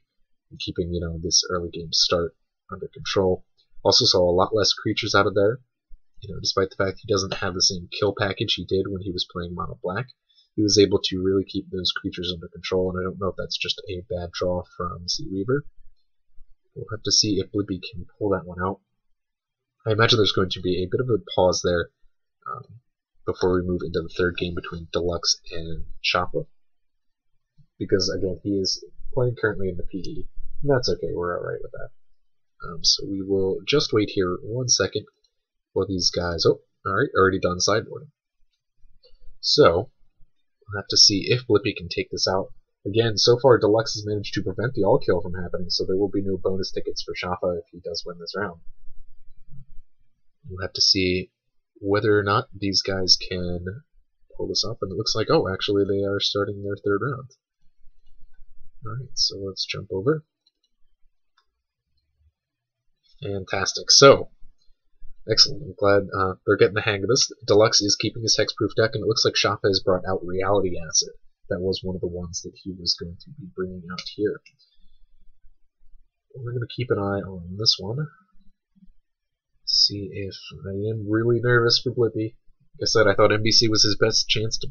in keeping this early game start under control. Also saw a lot less creatures out of there. Despite the fact he doesn't have the same kill package he did when he was playing Mono Black, he was able to really keep those creatures under control, and I don't know if that's just a bad draw from Sea Weaver. We'll have to see if Blippi can pull that one out. I imagine there's going to be a bit of a pause there before we move into the third game between Deluxe and Shafa, because again, he is playing currently in the PE, and that's okay, we're alright with that. So we will just wait here 1 second while these guys, oh, alright, already done sideboarding. So, we'll have to see if Blippi can take this out. Again, so far Deluxe has managed to prevent the all-kill from happening, so there will be no bonus tickets for Shafa if he does win this round. We'll have to see whether or not these guys can pull this up, and it looks like, oh, actually they are starting their third round. Alright, so let's jump over. Fantastic. So, excellent. I'm glad they're getting the hang of this. Deluxe is keeping his hexproof deck, and it looks like Shafa has brought out Reality Acid. That was one of the ones that he was going to be bringing out here. We're going to keep an eye on this one. see if I am really nervous for Blippi. Like I said, I thought NBC was his best chance to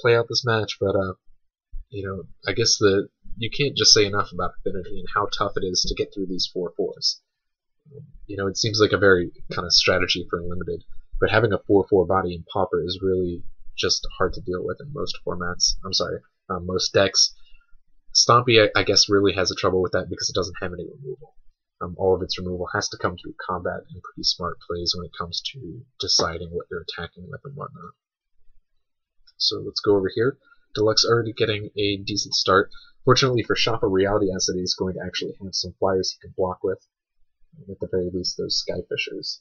play out this match, but I guess you can't just say enough about Affinity and how tough it is to get through these 4/4s. It seems like a very kind of strategy for Unlimited, but having a 4/4 body in Pauper is really just hard to deal with in most formats. I'm sorry, most decks. Stompy, I guess, really has a trouble with that because it doesn't have any removal. All of its removal has to come through combat and pretty smart plays when it comes to deciding what you're attacking with and whatnot. So let's go over here. Deluxe already getting a decent start. Fortunately for Shoppa, Reality Acid is going to actually have some flyers he can block with. At the very least, those Skyfishers.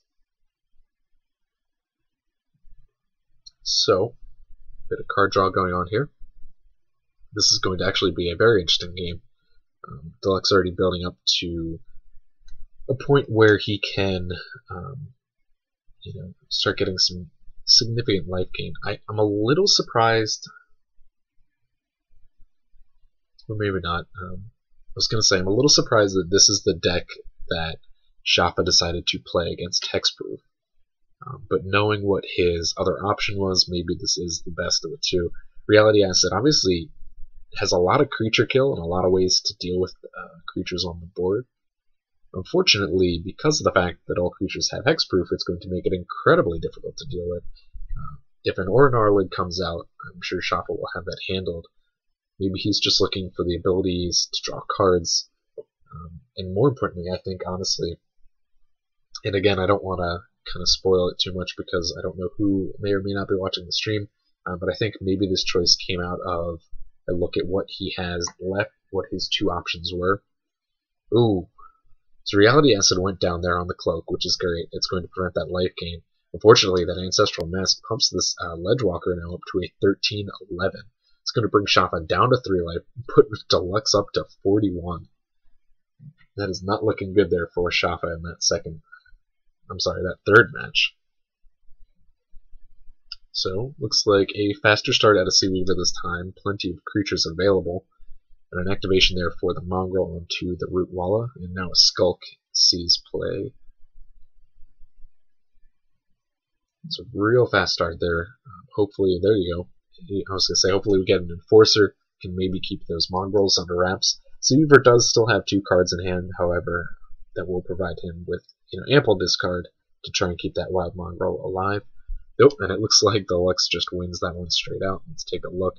So, bit of card draw going on here. This is going to actually be a very interesting game. Deluxe already building up to a point where he can, start getting some significant life gain. I'm a little surprised, or maybe not. I was going to say I'm a little surprised that this is the deck that Shoppa decided to play against Hexproof. But knowing what his other option was, maybe this is the best of the two. Reality Acid obviously has a lot of creature kill and a lot of ways to deal with creatures on the board. Unfortunately, because of the fact that all creatures have hexproof, it's going to make it incredibly difficult to deal with. If an Orinar lid comes out, I'm sure Shoppa will have that handled. Maybe he's just looking for the abilities to draw cards. And more importantly, I think, honestly, and again, I don't want to kind of spoil it too much because I don't know who may or may not be watching the stream, but I think maybe this choice came out of a look at what he has left, what his two options were. Ooh. So Reality Acid went down there on the cloak, which is great. It's going to prevent that life gain. Unfortunately, that Ancestral Mask pumps this Ledgewalker now up to a 13-11. It's going to bring Shoppa down to 3 life, put Deluxe up to 41. That is not looking good there for Shoppa in that third match. So, looks like a faster start out of Seaweaver this time, plenty of creatures available, and an activation there for the Mongrel onto the Root Walla, and now a Skulk sees play. It's a real fast start there. Hopefully, there you go. I was going to say, hopefully we get an Enforcer, can maybe keep those Mongrels under wraps. Seaweaver does still have 2 cards in hand, however, that will provide him with ample discard to try and keep that Wild Mongrel alive. Nope, and it looks like Deluxe just wins that one straight out. Let's take a look.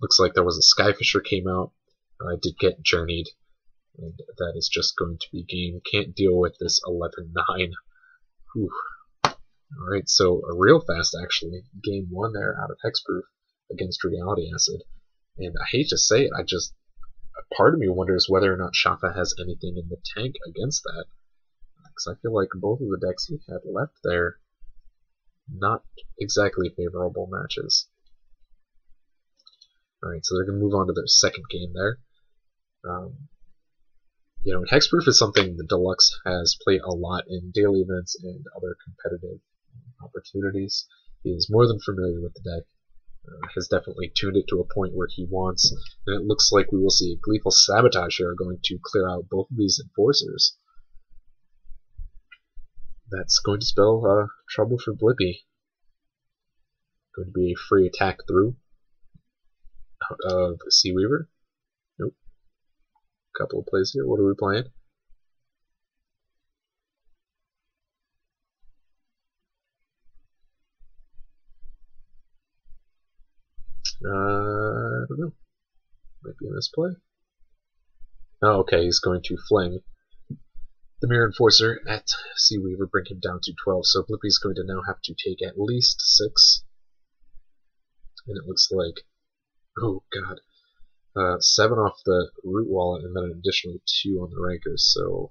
Looks like there was a Skyfisher came out. I did get Journeyed, and that is just going to be game. Can't deal with this 11-9. Alright, so a real fast, actually. Game 1 there out of Hexproof against Reality Acid. And I hate to say it, part of me wonders whether or not Shoppa has anything in the tank against that. Because I feel like both of the decks he had left there, not exactly favorable matches. Alright, so they're going to move on to their second game there. Hexproof is something that Deluxe has played a lot in daily events and other competitive opportunities. He is more than familiar with the deck. Has definitely tuned it to a point where he wants, and it looks like we will see a Gleeful Sabotage here going to clear out both of these Enforcers. That's going to spell trouble for Blippi. Going to be a free attack through out of Seaweaver. Nope. Couple of plays here. What are we playing? I don't know. Might be a misplay. Oh, okay, he's going to fling the Mirror Enforcer at Seaweaver, bring him down to 12. So Blippi's going to now have to take at least 6. And it looks like, oh god, 7 off the Root Wallet and then an additional 2 on the Rankers. So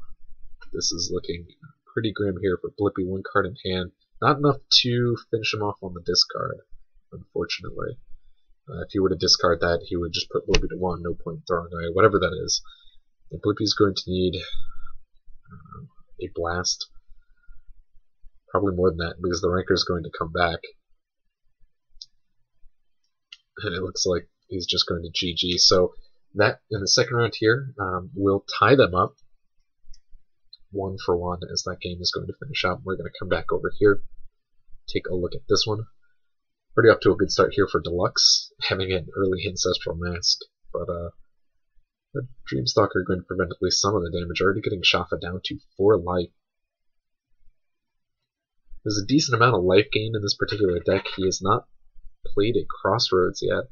this is looking pretty grim here for Blippi. 1 card in hand. Not enough to finish him off on the discard, unfortunately. If he were to discard that, he would just put Blippi to 1, no point throwing away, whatever that is. And Blippi's going to need a blast. Probably more than that, because the Ranker is going to come back. And it looks like he's just going to GG. So that, in the second round here, will tie them up. 1 for 1 as that game is going to finish up. We're going to come back over here, take a look at this one. Pretty up to a good start here for Deluxe, having an early Ancestral Mask, but the Dreamstalker going to prevent at least some of the damage, already getting Shafa down to 4 life. There's a decent amount of life gain in this particular deck. He has not played a Crossroads yet,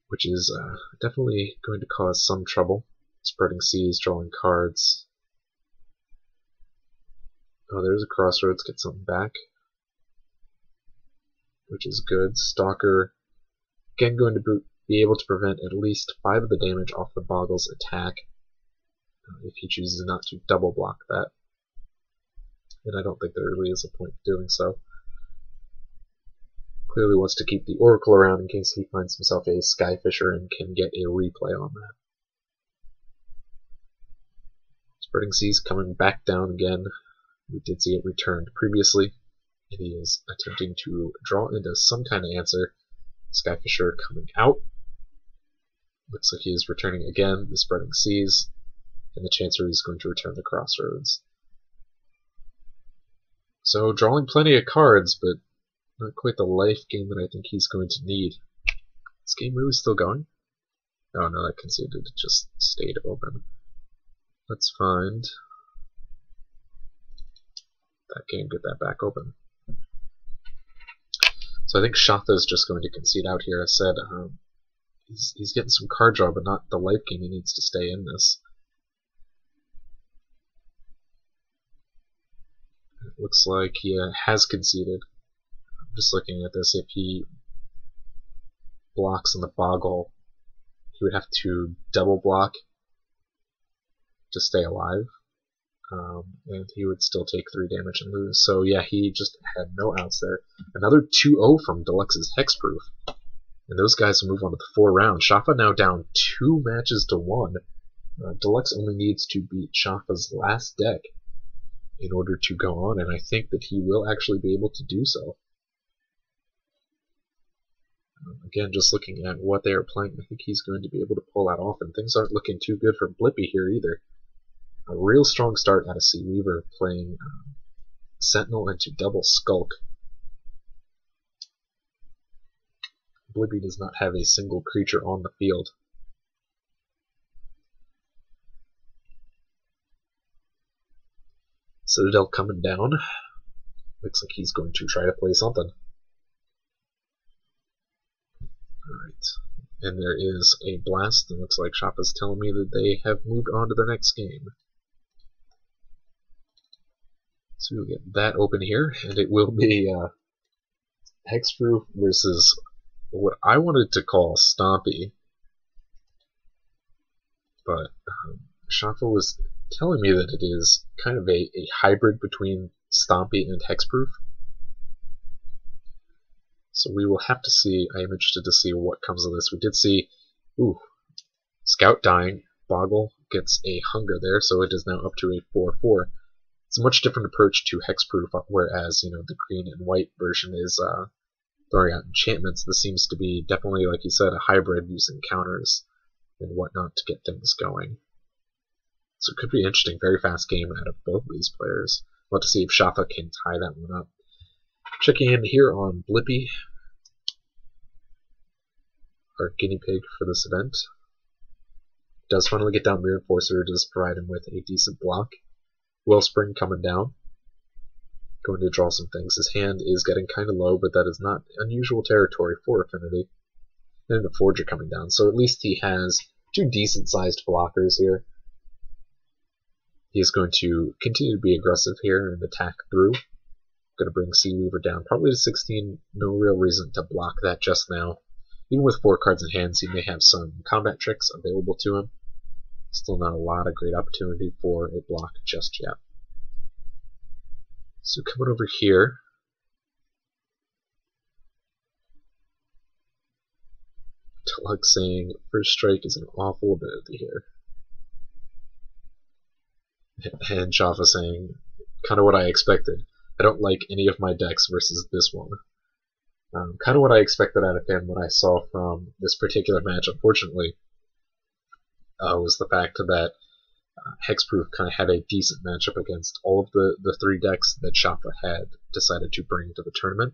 which is definitely going to cause some trouble. Spreading Seas, drawing cards. Oh, there's a Crossroads, get something back, which is good. Stalker, again going to be able to prevent at least 5 of the damage off the Boggle's attack, if he chooses not to double block that. And I don't think there really is a point in doing so. Clearly wants to keep the Oracle around in case he finds himself a Skyfisher and can get a replay on that. Spreading Seas coming back down again. We did see it returned previously. And he is attempting to draw into some kind of answer. Skyfisher coming out. Looks like he is returning again the Spreading Seas. And the Chancery is going to return the Crossroads. So drawing plenty of cards, but not quite the life gain that I think he's going to need. Is this game really still going? Oh no, that conceded. It just stayed open. Let's find that game, get that back open. So I think Shafa is just going to concede out here. I said he's getting some card draw, but not the life gain. He needs to stay in this. It looks like he has conceded. I'm just looking at this. If he blocks on the Boggle, he would have to double block to stay alive, and he would still take 3 damage and lose. So yeah, he just had no outs there. Another 2-0 from Deluxe's Hexproof, and those guys will move on to the 4 rounds. Shafa now down 2 matches to 1. Deluxe only needs to beat Shafa's last deck in order to go on, and I think that he will actually be able to do so. Again, just looking at what they are playing, I think he's going to be able to pull that off, and things aren't looking too good for Blippi here either. A real strong start out of Sea Weaver, playing Sentinel into double Skulk. Blippi does not have a single creature on the field. Citadel coming down. Looks like he's going to try to play something. Alright. And there is a blast. It looks like Shafa's telling me that they have moved on to their next game. So we'll get that open here, and it will be Hexproof versus what I wanted to call Stompy. But Shafa was telling me that it is kind of a hybrid between Stompy and Hexproof. So we will have to see. I am interested to see what comes of this. We did see, Scout dying. Boggle gets a Hunger there, so it is now up to a 4/4. It's a much different approach to Hexproof, whereas the green and white version is throwing out enchantments. This seems to be definitely, like you said, a hybrid using counters and whatnot to get things going. So it could be an interesting, very fast game out of both of these players. We'll have to see if Shafa can tie that one up. Checking in here on Blippi, our guinea pig for this event. Does finally get down Mirror Enforcer, does provide him with a decent block. Wellspring coming down. Going to draw some things. His hand is getting kind of low, but that is not unusual territory for Affinity. And a Forger coming down, so at least he has 2 decent-sized blockers here. He is going to continue to be aggressive here and attack through. Going to bring Sea Weaver down, probably to 16. No real reason to block that just now. Even with 4 cards in hands, he may have some combat tricks available to him. Still not a lot of great opportunity for a block just yet. So coming over here, Deluxe saying First Strike is an awful ability here. And Shafa saying kind of what I expected. I don't like any of my decks versus this one. Kind of what I expected out of him, what I saw from this particular match, unfortunately, was the fact that Hexproof kind of had a decent matchup against all of the three decks that Shafa had decided to bring to the tournament.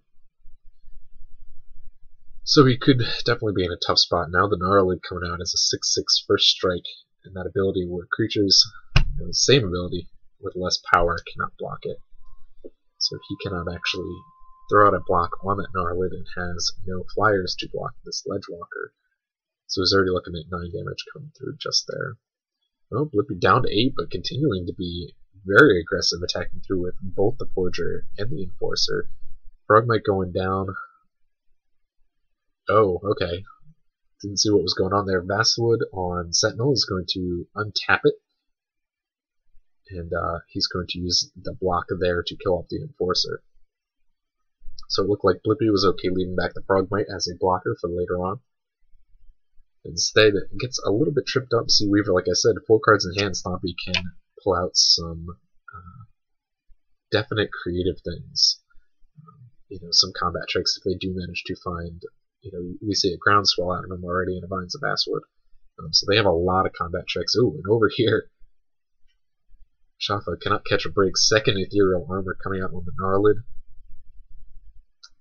So he could definitely be in a tough spot. Now the Gnarlid coming out as a 6/6 first strike, and that ability where creatures, the same ability with less power, cannot block it. So he cannot actually throw out a block on that Gnarlid and has no flyers to block this Ledgewalker. So he's already looking at 9 damage coming through just there. Well, Blippi down to 8, but continuing to be very aggressive, attacking through with both the Forger and the Enforcer. Frogmite going down. Oh, okay. Didn't see what was going on there. Basswood on Sentinel is going to untap it. And he's going to use the block there to kill off the Enforcer. So it looked like Blippi was okay leaving back the Frogmite as a blocker for later on. Instead, it gets a little bit tripped up. Seaweaver, like I said, 4 cards in hand, Stompy can pull out some definite creative things. Some combat tricks if they do manage to find, we see a Groundswell out of them already in a Vines of Basswood. So they have a lot of combat tricks. Ooh, and over here, Shafa cannot catch a break. Second Ethereal Armor coming out on the Gnarlid.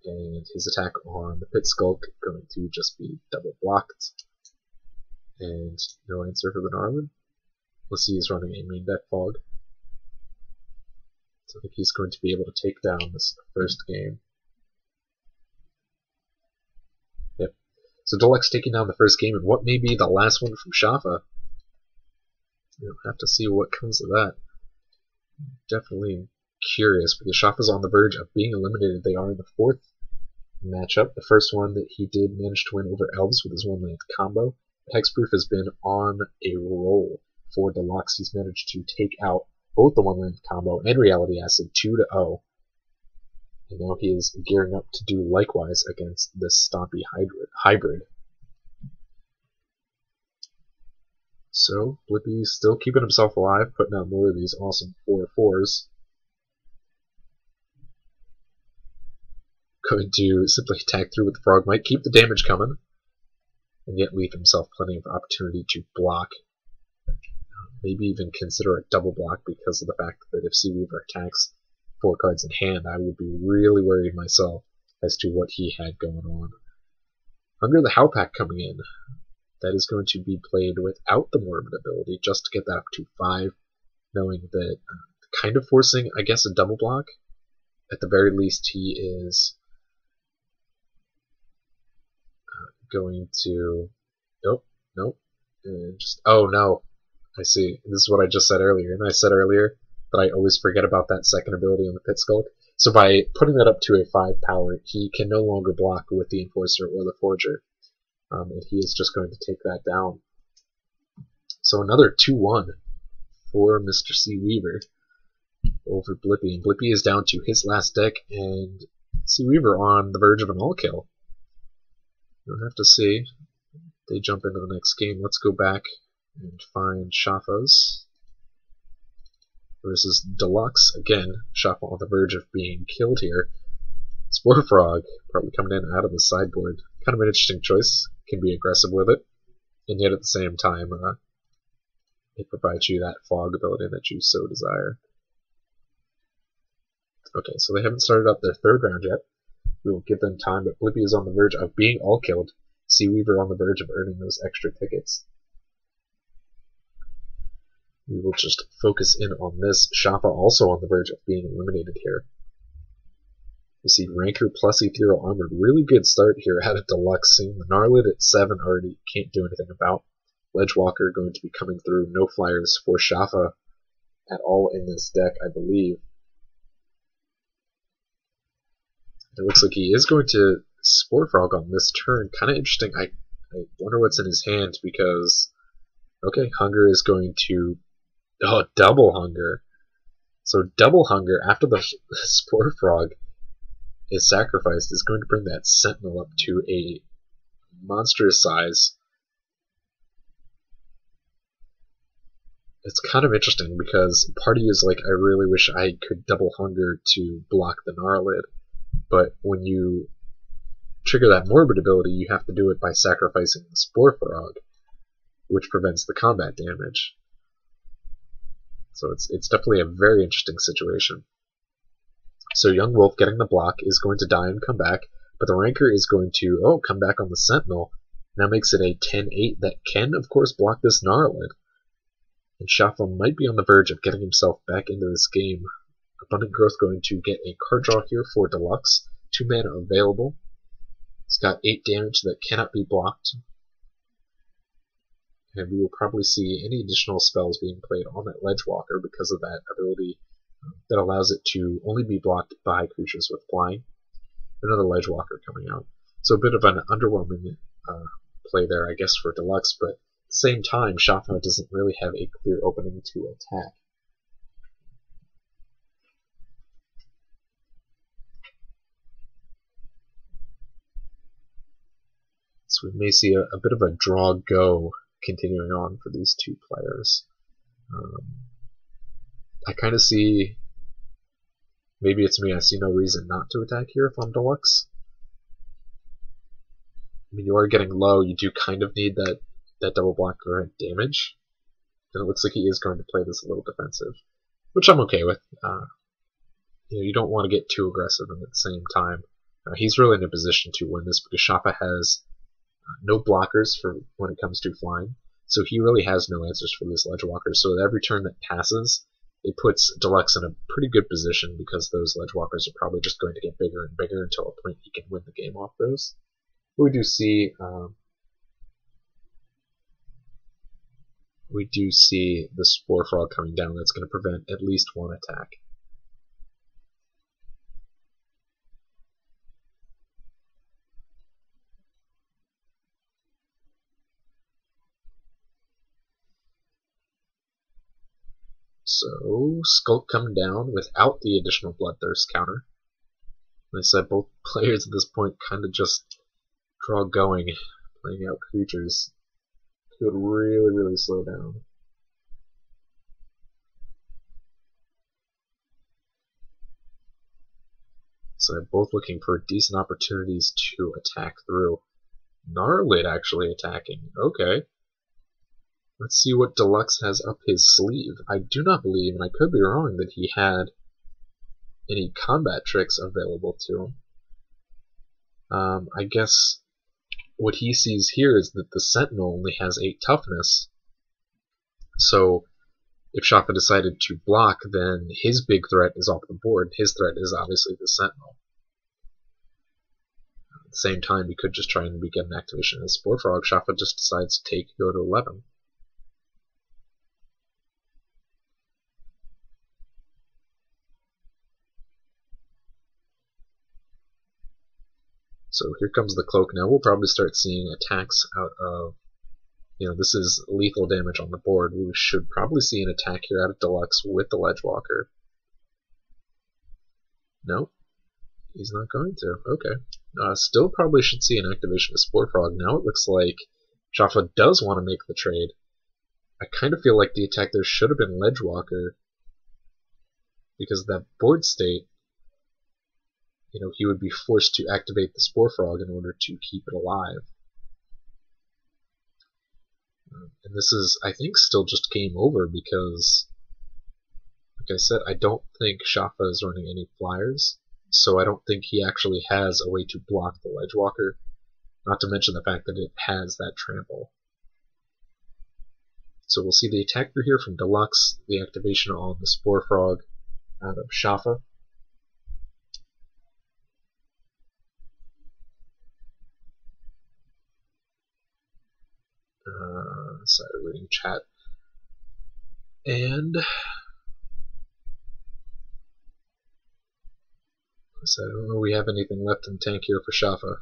And his attack on the Pit Skulk going to just be double blocked. And no answer for the Gnarlid. Let's see, he's running a main deck Fog. So I think he's going to be able to take down this first game. Yep. So Deluxe taking down the first game, and what may be the last one from Shafa. You'll have to see what comes of that. Definitely curious, because Shafa's on the verge of being eliminated. They are in the 4th matchup. The first one that he did manage to win over Elves with his 1-land combo. Hexproof has been on a roll for Deluxe. He's managed to take out both the 1-land combo and Reality Acid 2-0. And now he is gearing up to do likewise against this Stompy hybrid. So, Blippi's still keeping himself alive, putting out more of these awesome 4/4s. Going to simply attack through with the Frogmite, keep the damage coming, and yet leave himself plenty of opportunity to block. Maybe even consider a double block because of the fact that if Seaweaver attacks 4 cards in hand, I would be really worried myself as to what he had going on. Hunger the Howpack coming in. That is going to be played without the Morbid ability, just to get that up to 5, knowing that kind of forcing, I guess, a double block. At the very least, he is going to... Nope. Oh no. I see. This is what I just said earlier. And I said earlier that I always forget about that second ability on the Pit Skulk. So by putting that up to a 5 power, he can no longer block with the Enforcer or the Forger. And he is just going to take that down. So another 2-1 for Mr. Seaweaver over Blippi. And Blippi is down to his last deck, and Seaweaver on the verge of an all-kill. We'll have to see. They jump into the next game. Let's go back and find Shafa's versus Deluxe. Again, Shafa on the verge of being killed here. Spore Frog probably coming in out of the sideboard. Kind of an interesting choice. Can be aggressive with it, and yet at the same time, it provides you that Fog ability that you so desire. Okay, so they haven't started up their 3rd round yet. We will give them time, but Blippi is on the verge of being all killed. Seaweaver on the verge of earning those extra tickets. We will just focus in on this. Shafa also on the verge of being eliminated here. We see Ranker plus Ethereal Armor. Really good start here out of Deluxe. Seeing the Gnarlid at 7 already can't do anything about. Ledgewalker going to be coming through. No flyers for Shafa at all in this deck, I believe. It looks like he is going to Spore Frog on this turn. Kind of interesting. I wonder what's in his hand because... Okay, Hunger is going to... Oh, double Hunger. So double Hunger after the Spore Frog is sacrificed is going to bring that Sentinel up to a monstrous size. It's kind of interesting because part of you is like, I really wish I could double Hunger to block the Gnarlid, but when you trigger that Morbid ability, you have to do it by sacrificing the Spore Frog, which prevents the combat damage. So it's definitely a very interesting situation. So Young Wolf getting the block is going to die and come back, but the Ranker is going to come back on the Sentinel. Now makes it a 10-8 that can, of course, block this Gnarlid. And Shafa might be on the verge of getting himself back into this game. Abundant Growth going to get a card draw here for Deluxe. 2 mana available. It's got 8 damage that cannot be blocked. And we will probably see any additional spells being played on that Ledgewalker because of that ability that allows it to only be blocked by creatures with flying. Another Ledgewalker coming out. So a bit of an underwhelming play there, I guess, for Deluxe, but at the same time, Shafa doesn't really have a clear opening to attack. So we may see a bit of a draw-go continuing on for these two players. I kind of see, maybe it's me, I see no reason not to attack here if I'm Deluxe. I mean, you are getting low, you do kind of need that double block for damage. And it looks like he is going to play this a little defensive, which I'm okay with. You don't want to get too aggressive, and at the same time, he's really in a position to win this because Shafa has no blockers for when it comes to flying, so he really has no answers for this Ledgewalker. So with every turn that passes, it puts Deluxe in a pretty good position because those Ledgewalkers are probably just going to get bigger and bigger until a point he can win the game off those. We do see the Spore Frog coming down. That's going to prevent at least one attack. So, Skulk coming down without the additional Bloodthirst counter. Like I said, both players at this point kind of just draw going, playing out creatures. Could really, really slow down. So they're both looking for decent opportunities to attack through. Gnarlid actually attacking. Okay. Let's see what Deluxe has up his sleeve. I do not believe, and I could be wrong, that he had any combat tricks available to him. I guess what he sees here is that the Sentinel only has 8 toughness. So if Shafa decided to block, then his big threat is off the board. His threat is obviously the Sentinel. At the same time, he could just try and get an activation of the Spore Frog. Shafa just decides to go to 11. So here comes the Cloak. Now we'll probably start seeing attacks out of, this is lethal damage on the board. We should probably see an attack here out of Deluxe with the Ledgewalker. No, he's not going to. Okay. Still probably should see an activation of Spore Frog. Now it looks like Shafa does want to make the trade. I kind of feel like the attack there should have been Ledgewalker because of that board state. He would be forced to activate the Spore Frog in order to keep it alive. And this is, I think, still just game over because, like I said, I don't think Shafa is running any flyers, so I don't think he actually has a way to block the Ledgewalker, not to mention the fact that it has that trample. So we'll see the attack through here from Deluxe, the activation on the Spore Frog out of Shafa. Sorry, reading chat. And so I don't know if we have anything left in the tank here for Shafa.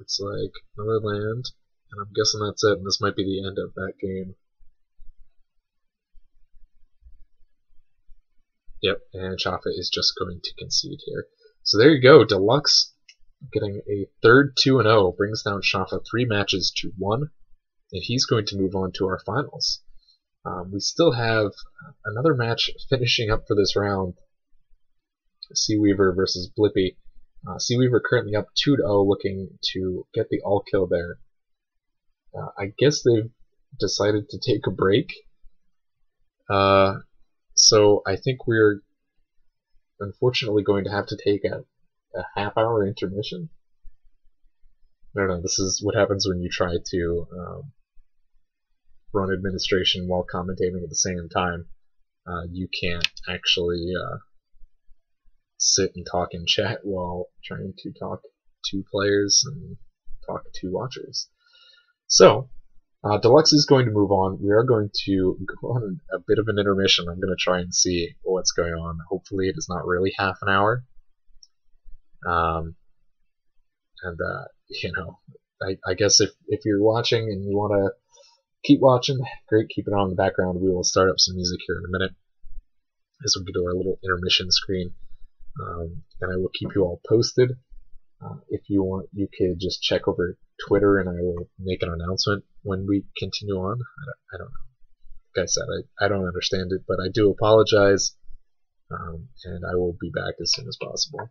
It's like another land, and I'm guessing that's it, and this might be the end of that game. Yep, and Shafa is just going to concede here. So there you go, Deluxe getting a third 2-0 brings down Shafa 3 matches to 1, and he's going to move on to our finals. We still have another match finishing up for this round. Seaweaver versus Blippi. Seaweaver currently up 2-0, looking to get the all-kill there. I guess they've decided to take a break. So I think we're unfortunately going to have to take a half-hour intermission. I don't know, this is what happens when you try to run administration while commentating at the same time. You can't actually sit and talk in chat while trying to talk to players and talk to watchers. So, Deluxe is going to move on. We are going to go on a bit of an intermission. I'm going to try and see what's going on. Hopefully it is not really half an hour. And I guess if you're watching and you want to keep watching, great, keep it on in the background. We will start up some music here in a minute as we get to our little intermission screen. And I will keep you all posted. If you want, you could just check over Twitter and I will make an announcement when we continue on. I don't know. Like I said, I don't understand it, but I do apologize. And I will be back as soon as possible.